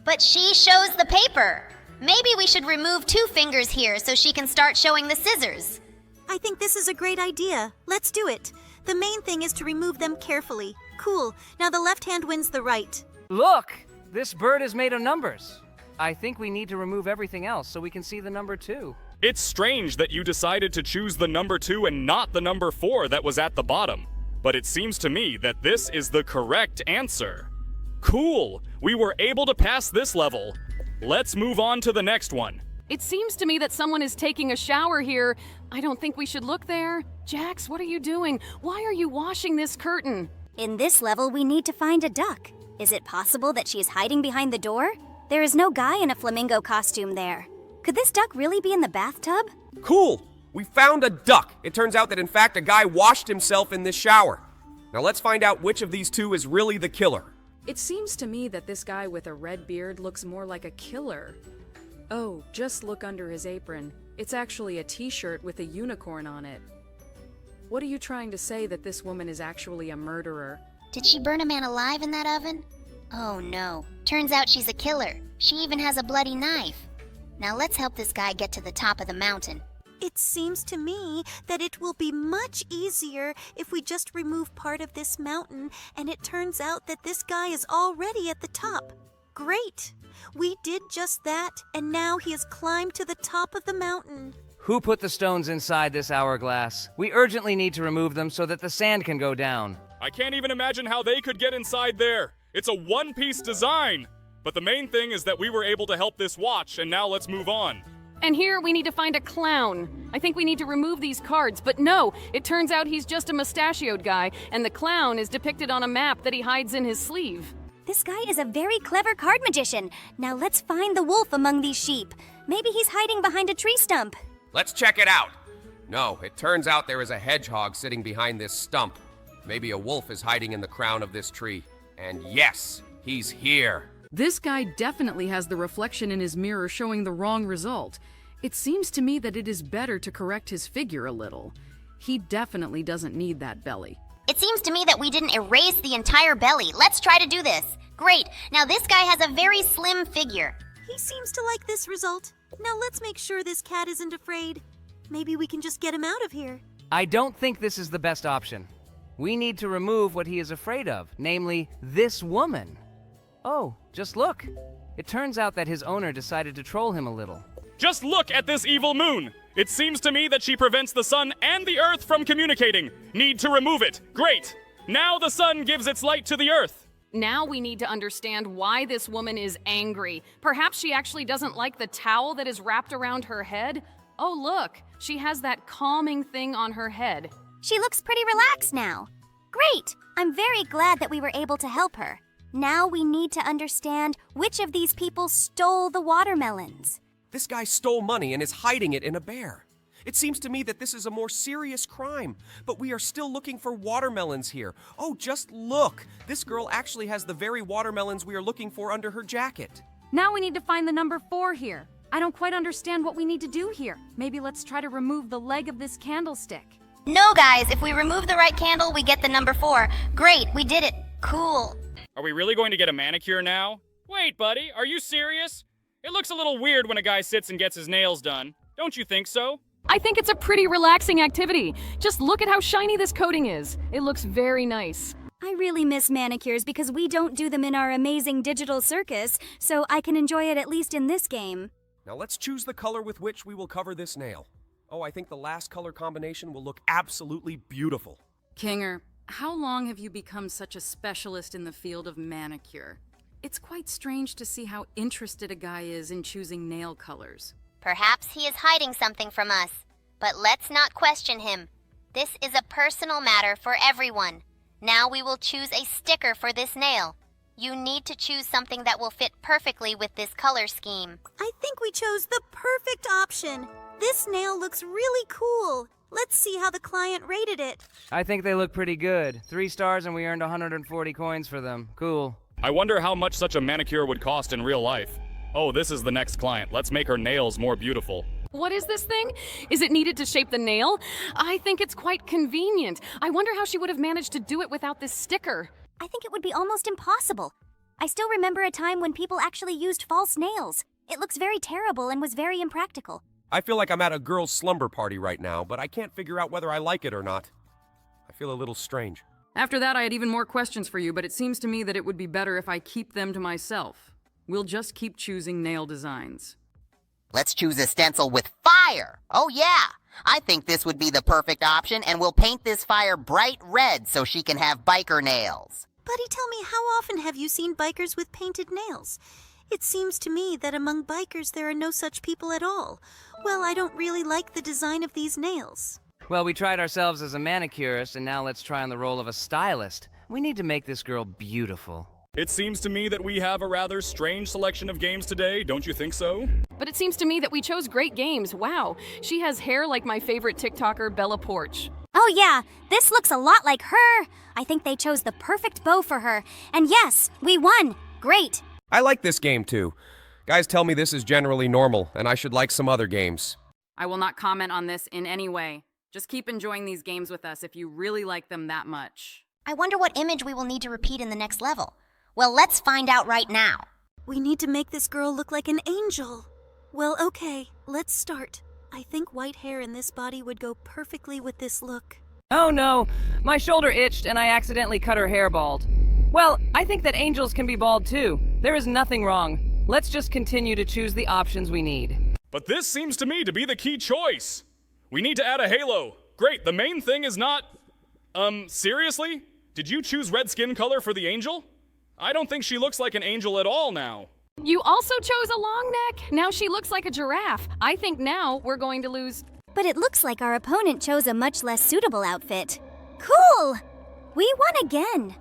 But she shows the paper. Maybe we should remove 2 fingers here so she can start showing the scissors. I think this is a great idea. Let's do it. The main thing is to remove them carefully. Cool. Now the left hand wins the right. Look! This bird is made of numbers. I think we need to remove everything else so we can see the number 2. It's strange that you decided to choose the number 2 and not the number 4 that was at the bottom. But it seems to me that this is the correct answer. Cool! We were able to pass this level. Let's move on to the next one. It seems to me that someone is taking a shower here. I don't think we should look there. Jax, what are you doing? Why are you washing this curtain? In this level, we need to find a duck. Is it possible that she is hiding behind the door? There is no guy in a flamingo costume there. Could this duck really be in the bathtub? Cool! We found a duck. It turns out that in fact a guy washed himself in this shower. Now let's find out which of these 2 is really the killer. It seems to me that this guy with a red beard looks more like a killer. Oh, just look under his apron. It's actually a t-shirt with a unicorn on it. What are you trying to say, that this woman is actually a murderer? Did she burn a man alive in that oven? Oh no. Turns out she's a killer. She even has a bloody knife. Now let's help this guy get to the top of the mountain. It seems to me that it will be much easier if we just remove part of this mountain, and it turns out that this guy is already at the top. Great! We did just that, and now he has climbed to the top of the mountain. Who put the stones inside this hourglass? We urgently need to remove them so that the sand can go down. I can't even imagine how they could get inside there. It's a one-piece design. But the main thing is that we were able to help this watch, and now let's move on. And here we need to find a clown. I think we need to remove these cards, but no, it turns out he's just a mustachioed guy, and the clown is depicted on a map that he hides in his sleeve. This guy is a very clever card magician. Now let's find the wolf among these sheep. Maybe he's hiding behind a tree stump. Let's check it out. No, it turns out there is a hedgehog sitting behind this stump. Maybe a wolf is hiding in the crown of this tree. And yes, he's here. This guy definitely has the reflection in his mirror showing the wrong result. It seems to me that it is better to correct his figure a little. He definitely doesn't need that belly. It seems to me that we didn't erase the entire belly. Let's try to do this. Great. Now this guy has a very slim figure. He seems to like this result. Now let's make sure this cat isn't afraid. Maybe we can just get him out of here. I don't think this is the best option. We need to remove what he is afraid of, namely this woman. Oh, just look. It turns out that his owner decided to troll him a little. Just look at this evil moon. It seems to me that she prevents the sun and the earth from communicating. Need to remove it. Great. Now the sun gives its light to the earth. Now we need to understand why this woman is angry. Perhaps she actually doesn't like the towel that is wrapped around her head. Oh, look, she has that calming thing on her head. She looks pretty relaxed now. Great! I'm very glad that we were able to help her. Now we need to understand which of these people stole the watermelons. This guy stole money and is hiding it in a bear. It seems to me that this is a more serious crime, but we are still looking for watermelons here. Oh, just look! This girl actually has the very watermelons we are looking for under her jacket. Now we need to find the number 4 here. I don't quite understand what we need to do here. Maybe let's try to remove the leg of this candlestick. No, guys, if we remove the right candle, we get the number 4. Great, we did it. Cool. Are we really going to get a manicure now? Wait, buddy, are you serious? It looks a little weird when a guy sits and gets his nails done. Don't you think so? I think it's a pretty relaxing activity. Just look at how shiny this coating is. It looks very nice. I really miss manicures because we don't do them in our amazing digital circus, so I can enjoy it at least in this game. Now let's choose the color with which we will cover this nail. Oh, I think the last color combination will look absolutely beautiful. Kinger, how long have you become such a specialist in the field of manicure? it's quite strange to see how interested a guy is in choosing nail colors. Perhaps he is hiding something from us, but let's not question him. This is a personal matter for everyone. Now we will choose a sticker for this nail. You need to choose something that will fit perfectly with this color scheme. I think we chose the perfect option. This nail looks really cool. Let's see how the client rated it. I think they look pretty good. 3 stars and we earned 140 coins for them. Cool. I wonder how much such a manicure would cost in real life. Oh, this is the next client. Let's make her nails more beautiful. What is this thing? Is it needed to shape the nail? I think it's quite convenient. I wonder how she would have managed to do it without this sticker. I think it would be almost impossible. I still remember a time when people actually used false nails. It looks very terrible and was very impractical. I feel like I'm at a girl's slumber party right now, but I can't figure out whether I like it or not. I feel a little strange. After that, I had even more questions for you, but it seems to me that it would be better if I keep them to myself. We'll just keep choosing nail designs. Let's choose a stencil with fire. Oh yeah, I think this would be the perfect option, and we'll paint this fire bright red so she can have biker nails. Buddy, tell me, how often have you seen bikers with painted nails? It seems to me that among bikers there are no such people at all. Well, I don't really like the design of these nails. Well, we tried ourselves as a manicurist, and now let's try on the role of a stylist. We need to make this girl beautiful. It seems to me that we have a rather strange selection of games today, don't you think so? But it seems to me that we chose great games. Wow, she has hair like my favorite TikToker, Bella Porch. Oh yeah, this looks a lot like her. I think they chose the perfect bow for her. And yes, we won. Great. I like this game too. Guys tell me this is generally normal, and I should like some other games. I will not comment on this in any way. Just keep enjoying these games with us if you really like them that much. I wonder what image we will need to repeat in the next level. Well, let's find out right now. We need to make this girl look like an angel. Well, okay, let's start. I think white hair in this body would go perfectly with this look. Oh no, my shoulder itched and I accidentally cut her hair bald. Well, I think that angels can be bald too. There is nothing wrong. Let's just continue to choose the options we need. But this seems to me to be the key choice. We need to add a halo. Great, the main thing is not... seriously? Did you choose red skin color for the angel? I don't think she looks like an angel at all now. You also chose a long neck? Now she looks like a giraffe. I think now we're going to lose... But it looks like our opponent chose a much less suitable outfit. Cool! We won again.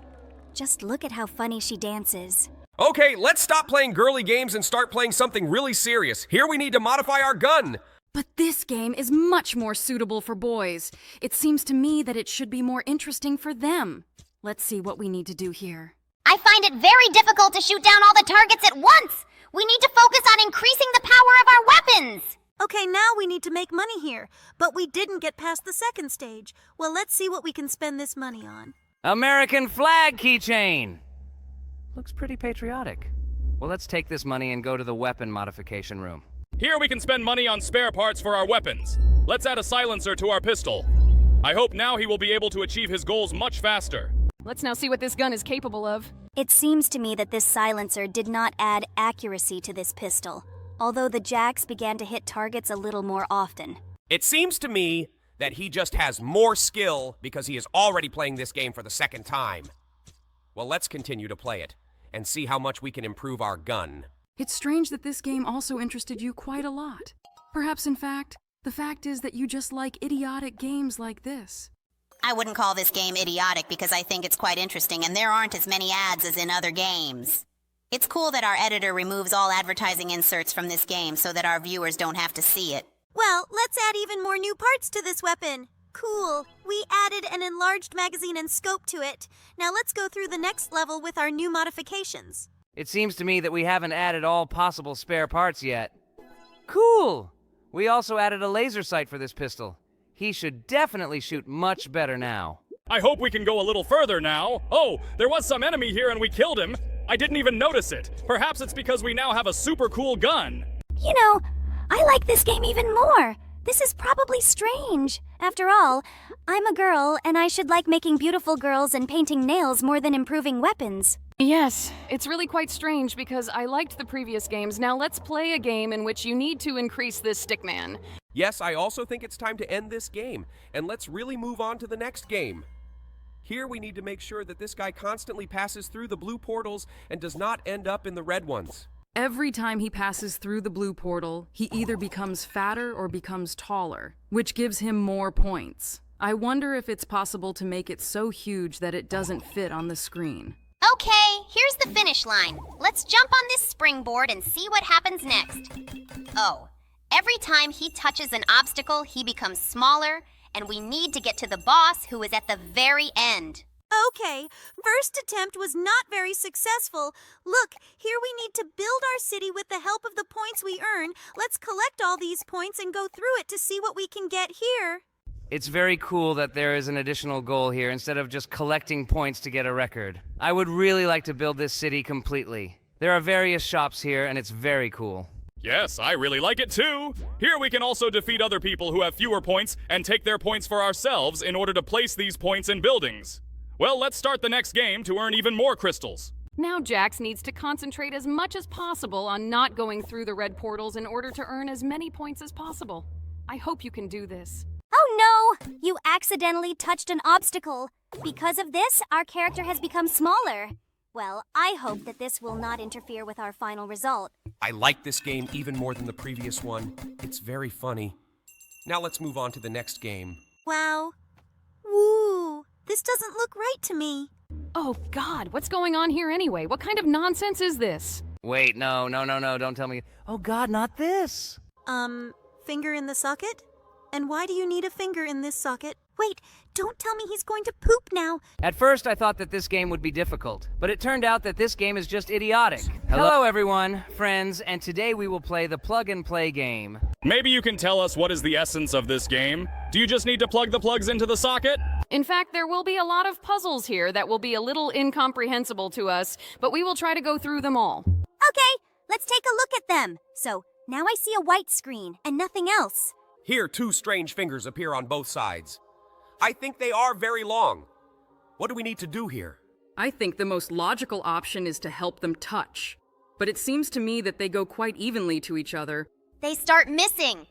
Just look at how funny she dances. Okay, let's stop playing girly games and start playing something really serious. Here we need to modify our gun. But this game is much more suitable for boys. It seems to me that it should be more interesting for them. Let's see what we need to do here. I find it very difficult to shoot down all the targets at once. We need to focus on increasing the power of our weapons. Okay, now we need to make money here, but we didn't get past the second stage. Well, let's see what we can spend this money on. American flag keychain! Looks pretty patriotic. Well, let's take this money and go to the weapon modification room. Here we can spend money on spare parts for our weapons. Let's add a silencer to our pistol. I hope now he will be able to achieve his goals much faster. Let's now see what this gun is capable of. It seems to me that this silencer did not add accuracy to this pistol, although the jacks began to hit targets a little more often. It seems to me that he just has more skill because he is already playing this game for the second time. Well, let's continue to play it and see how much we can improve our gun. It's strange that this game also interested you quite a lot. Perhaps, in fact, the fact is that you just like idiotic games like this. I wouldn't call this game idiotic because I think it's quite interesting and there aren't as many ads as in other games. It's cool that our editor removes all advertising inserts from this game so that our viewers don't have to see it. Well, let's add even more new parts to this weapon. Cool. We added an enlarged magazine and scope to it. Now let's go through the next level with our new modifications. It seems to me that we haven't added all possible spare parts yet. Cool! We also added a laser sight for this pistol. He should definitely shoot much better now. I hope we can go a little further now. Oh, there was some enemy here and we killed him. I didn't even notice it. Perhaps it's because we now have a super cool gun. You know, I like this game even more. This is probably strange. After all, I'm a girl and I should like making beautiful girls and painting nails more than improving weapons. Yes, it's really quite strange because I liked the previous games. Now let's play a game in which you need to increase this stickman. Yes, I also think it's time to end this game, and let's really move on to the next game. Here we need to make sure that this guy constantly passes through the blue portals and does not end up in the red ones. Every time he passes through the blue portal, he either becomes fatter or becomes taller, which gives him more points. I wonder if it's possible to make it so huge that it doesn't fit on the screen. Okay, here's the finish line. Let's jump on this springboard and see what happens next. Oh, every time he touches an obstacle, he becomes smaller, and we need to get to the boss who is at the very end. Okay, first attempt was not very successful. Look, here we need to build our city with the help of the points we earn. Let's collect all these points and go through it to see what we can get here. It's very cool that there is an additional goal here instead of just collecting points to get a record. I would really like to build this city completely. There are various shops here, and it's very cool. Yes, I really like it too. Here we can also defeat other people who have fewer points and take their points for ourselves in order to place these points in buildings. Well, let's start the next game to earn even more crystals. Now Jax needs to concentrate as much as possible on not going through the red portals in order to earn as many points as possible. I hope you can do this. Oh no! You accidentally touched an obstacle. Because of this, our character has become smaller. Well, I hope that this will not interfere with our final result. I like this game even more than the previous one. It's very funny. Now let's move on to the next game. Wow. Woo! This doesn't look right to me. Oh God, what's going on here anyway? What kind of nonsense is this? Wait, no, don't tell me. Oh God, not this. Finger in the socket? And why do you need a finger in this socket? Wait, don't tell me he's going to poop now. At first, I thought that this game would be difficult, but it turned out that this game is just idiotic. Hello everyone, friends, and today we will play the plug and play game. Maybe you can tell us what is the essence of this game? Do you just need to plug the plugs into the socket? In fact, there will be a lot of puzzles here that will be a little incomprehensible to us, but we will try to go through them all. Okay, let's take a look at them. So, now I see a white screen and nothing else. Here, two strange fingers appear on both sides. I think they are very long. What do we need to do here? I think the most logical option is to help them touch. But it seems to me that they go quite evenly to each other. They start missing.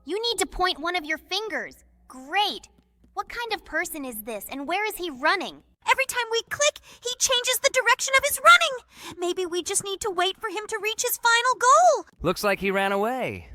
You need to point one of your fingers. Great. What kind of person is this, and where is he running? Every time we click, he changes the direction of his running. Maybe we just need to wait for him to reach his final goal. Looks like he ran away.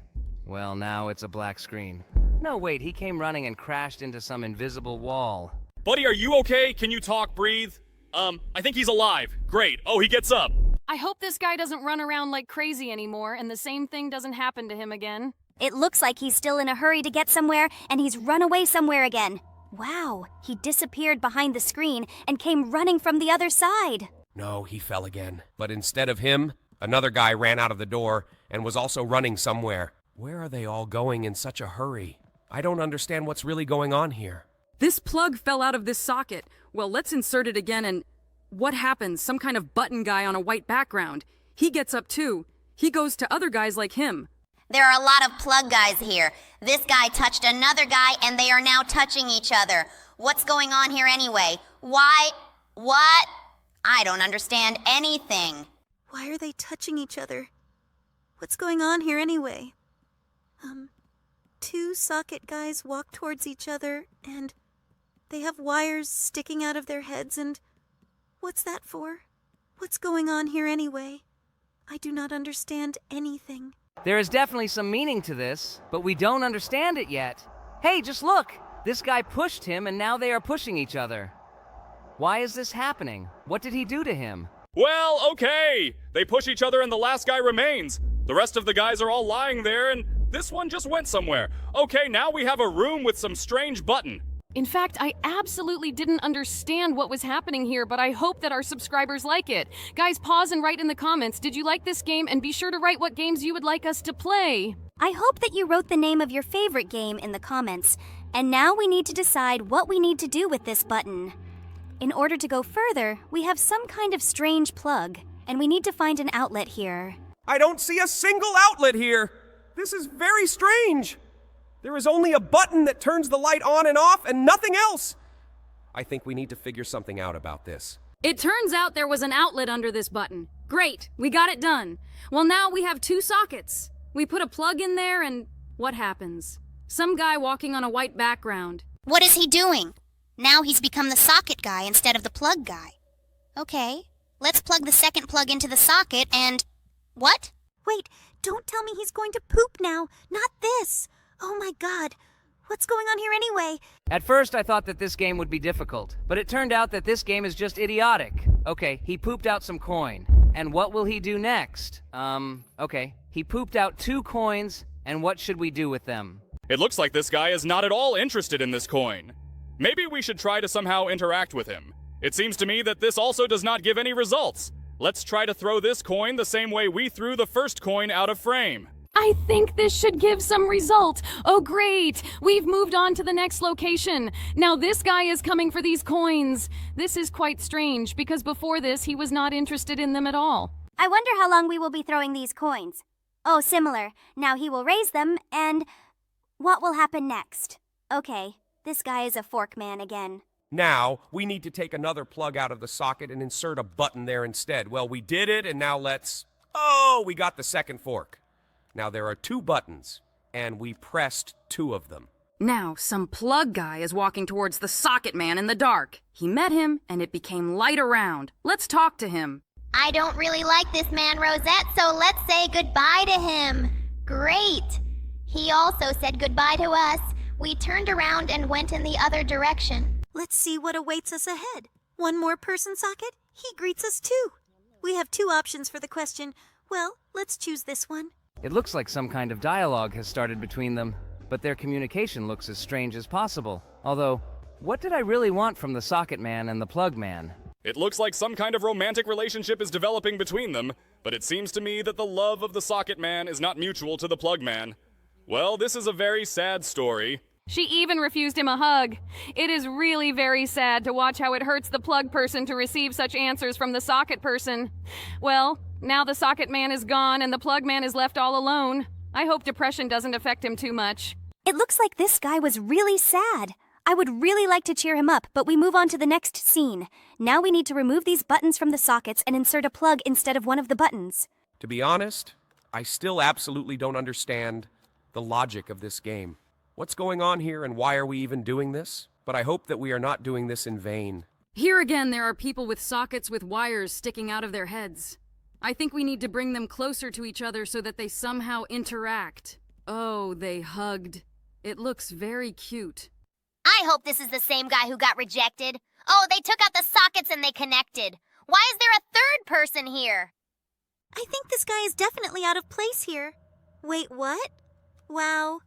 Well, now it's a black screen. No, wait, he came running and crashed into some invisible wall. Buddy, are you okay? Can you talk, breathe? I think he's alive. Great. Oh, he gets up. I hope this guy doesn't run around like crazy anymore and the same thing doesn't happen to him again. It looks like he's still in a hurry to get somewhere, and he's run away somewhere again. Wow, he disappeared behind the screen and came running from the other side. No, he fell again. But instead of him, another guy ran out of the door and was also running somewhere. Where are they all going in such a hurry? I don't understand what's really going on here. This plug fell out of this socket. Well, let's insert it again and... What happens? Some kind of button guy on a white background. He gets up too. He goes to other guys like him. There are a lot of plug guys here. This guy touched another guy, and they are now touching each other. What's going on here anyway? Why? What? I don't understand anything. Why are they touching each other? What's going on here anyway? Two socket guys walk towards each other, and they have wires sticking out of their heads, and what's that for? What's going on here anyway? I do not understand anything. There is definitely some meaning to this, but we don't understand it yet. Hey, just look! This guy pushed him, and now they are pushing each other. Why is this happening? What did he do to him? Well, okay. They push each other and the last guy remains. The rest of the guys are all lying there and this one just went somewhere. Okay, now we have a room with some strange button. In fact, I absolutely didn't understand what was happening here, but I hope that our subscribers like it. Guys, pause and write in the comments, did you like this game? And be sure to write what games you would like us to play. I hope that you wrote the name of your favorite game in the comments. And now we need to decide what we need to do with this button. In order to go further, we have some kind of strange plug, and we need to find an outlet here. I don't see a single outlet here. This is very strange. There is only a button that turns the light on and off and nothing else. I think we need to figure something out about this. It turns out there was an outlet under this button. Great, we got it done. Well, now we have two sockets. We put a plug in there and what happens? Some guy walking on a white background. What is he doing? Now he's become the socket guy instead of the plug guy. Okay, let's plug the second plug into the socket and... What? Wait, don't tell me he's going to poop now. Not this. Oh my god. What's going on here anyway? At first, I thought that this game would be difficult, but it turned out that this game is just idiotic. Okay, he pooped out some coin. And what will he do next? Okay. He pooped out 2 coins, and what should we do with them? It looks like this guy is not at all interested in this coin. Maybe we should try to somehow interact with him. It seems to me that this also does not give any results. Let's try to throw this coin the same way we threw the first coin out of frame. I think this should give some result. Oh, great. We've moved on to the next location. Now this guy is coming for these coins. This is quite strange because before this, he was not interested in them at all. I wonder how long we will be throwing these coins. Oh, similar. Now he will raise them, and what will happen next? Okay, this guy is a fork man again. Now, we need to take another plug out of the socket and insert a button there instead. Well, we did it, and now let's... Oh, we got the second fork. Now there are 2 buttons, and we pressed 2 of them. Now, some plug guy is walking towards the socket man in the dark. He met him, and it became light around. Let's talk to him. I don't really like this man, Rosette, so let's say goodbye to him. Great. He also said goodbye to us. We turned around and went in the other direction. Let's see what awaits us ahead. One more person socket? He greets us too. We have 2 options for the question. Well, let's choose this one. It looks like some kind of dialogue has started between them, but their communication looks as strange as possible. Although, what did I really want from the socket man and the plug man? It looks like some kind of romantic relationship is developing between them, but it seems to me that the love of the socket man is not mutual to the plug man. Well, this is a very sad story. She even refused him a hug. It is really very sad to watch how it hurts the plug person to receive such answers from the socket person. Well, now the socket man is gone and the plug man is left all alone. I hope depression doesn't affect him too much. It looks like this guy was really sad. I would really like to cheer him up, but we move on to the next scene. Now we need to remove these buttons from the sockets and insert a plug instead of one of the buttons. To be honest, I still absolutely don't understand the logic of this game. What's going on here and why are we even doing this? But I hope that we are not doing this in vain. Here again, there are people with sockets with wires sticking out of their heads. I think we need to bring them closer to each other so that they somehow interact. Oh, they hugged. It looks very cute. I hope this is the same guy who got rejected. Oh, they took out the sockets and they connected. Why is there a third person here? I think this guy is definitely out of place here. Wait, what? Wow.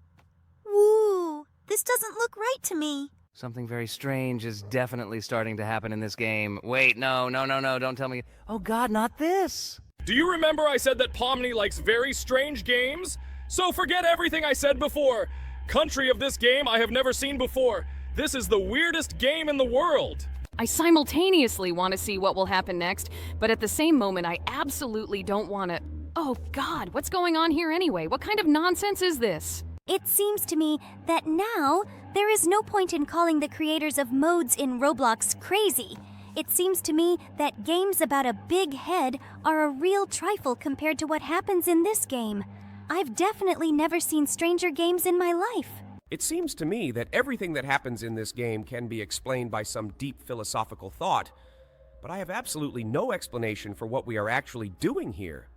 Woo. This doesn't look right to me. Something very strange is definitely starting to happen in this game. Wait, no, don't tell me. Oh god, not this! Do you remember I said that Pomni likes very strange games? So forget everything I said before. Country of this game I have never seen before. This is the weirdest game in the world. I simultaneously want to see what will happen next, but at the same moment I absolutely don't want to... Oh god, what's going on here anyway? What kind of nonsense is this? It seems to me that now there is no point in calling the creators of modes in Roblox crazy. It seems to me that games about a big head are a real trifle compared to what happens in this game. I've definitely never seen stranger games in my life. It seems to me that everything that happens in this game can be explained by some deep philosophical thought, but I have absolutely no explanation for what we are actually doing here.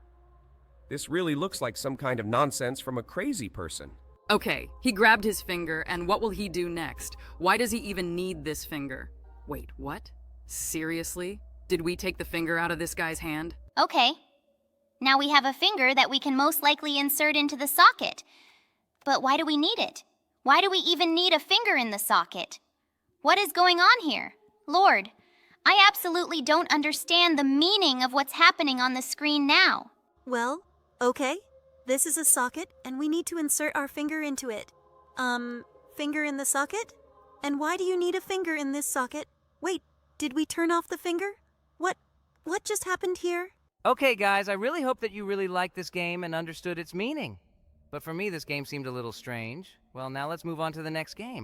This really looks like some kind of nonsense from a crazy person. Okay, he grabbed his finger, and what will he do next? Why does he even need this finger? Wait, what? Seriously? Did we take the finger out of this guy's hand? Okay. Now we have a finger that we can most likely insert into the socket. But why do we need it? Why do we even need a finger in the socket? What is going on here? Lord, I absolutely don't understand the meaning of what's happening on the screen now. Well, okay. This is a socket, and we need to insert our finger into it. Finger in the socket? And why do you need a finger in this socket? Wait, did we turn off the finger? What just happened here? Okay, guys, I really hope that you really liked this game and understood its meaning. But for me, this game seemed a little strange. Well, now let's move on to the next game.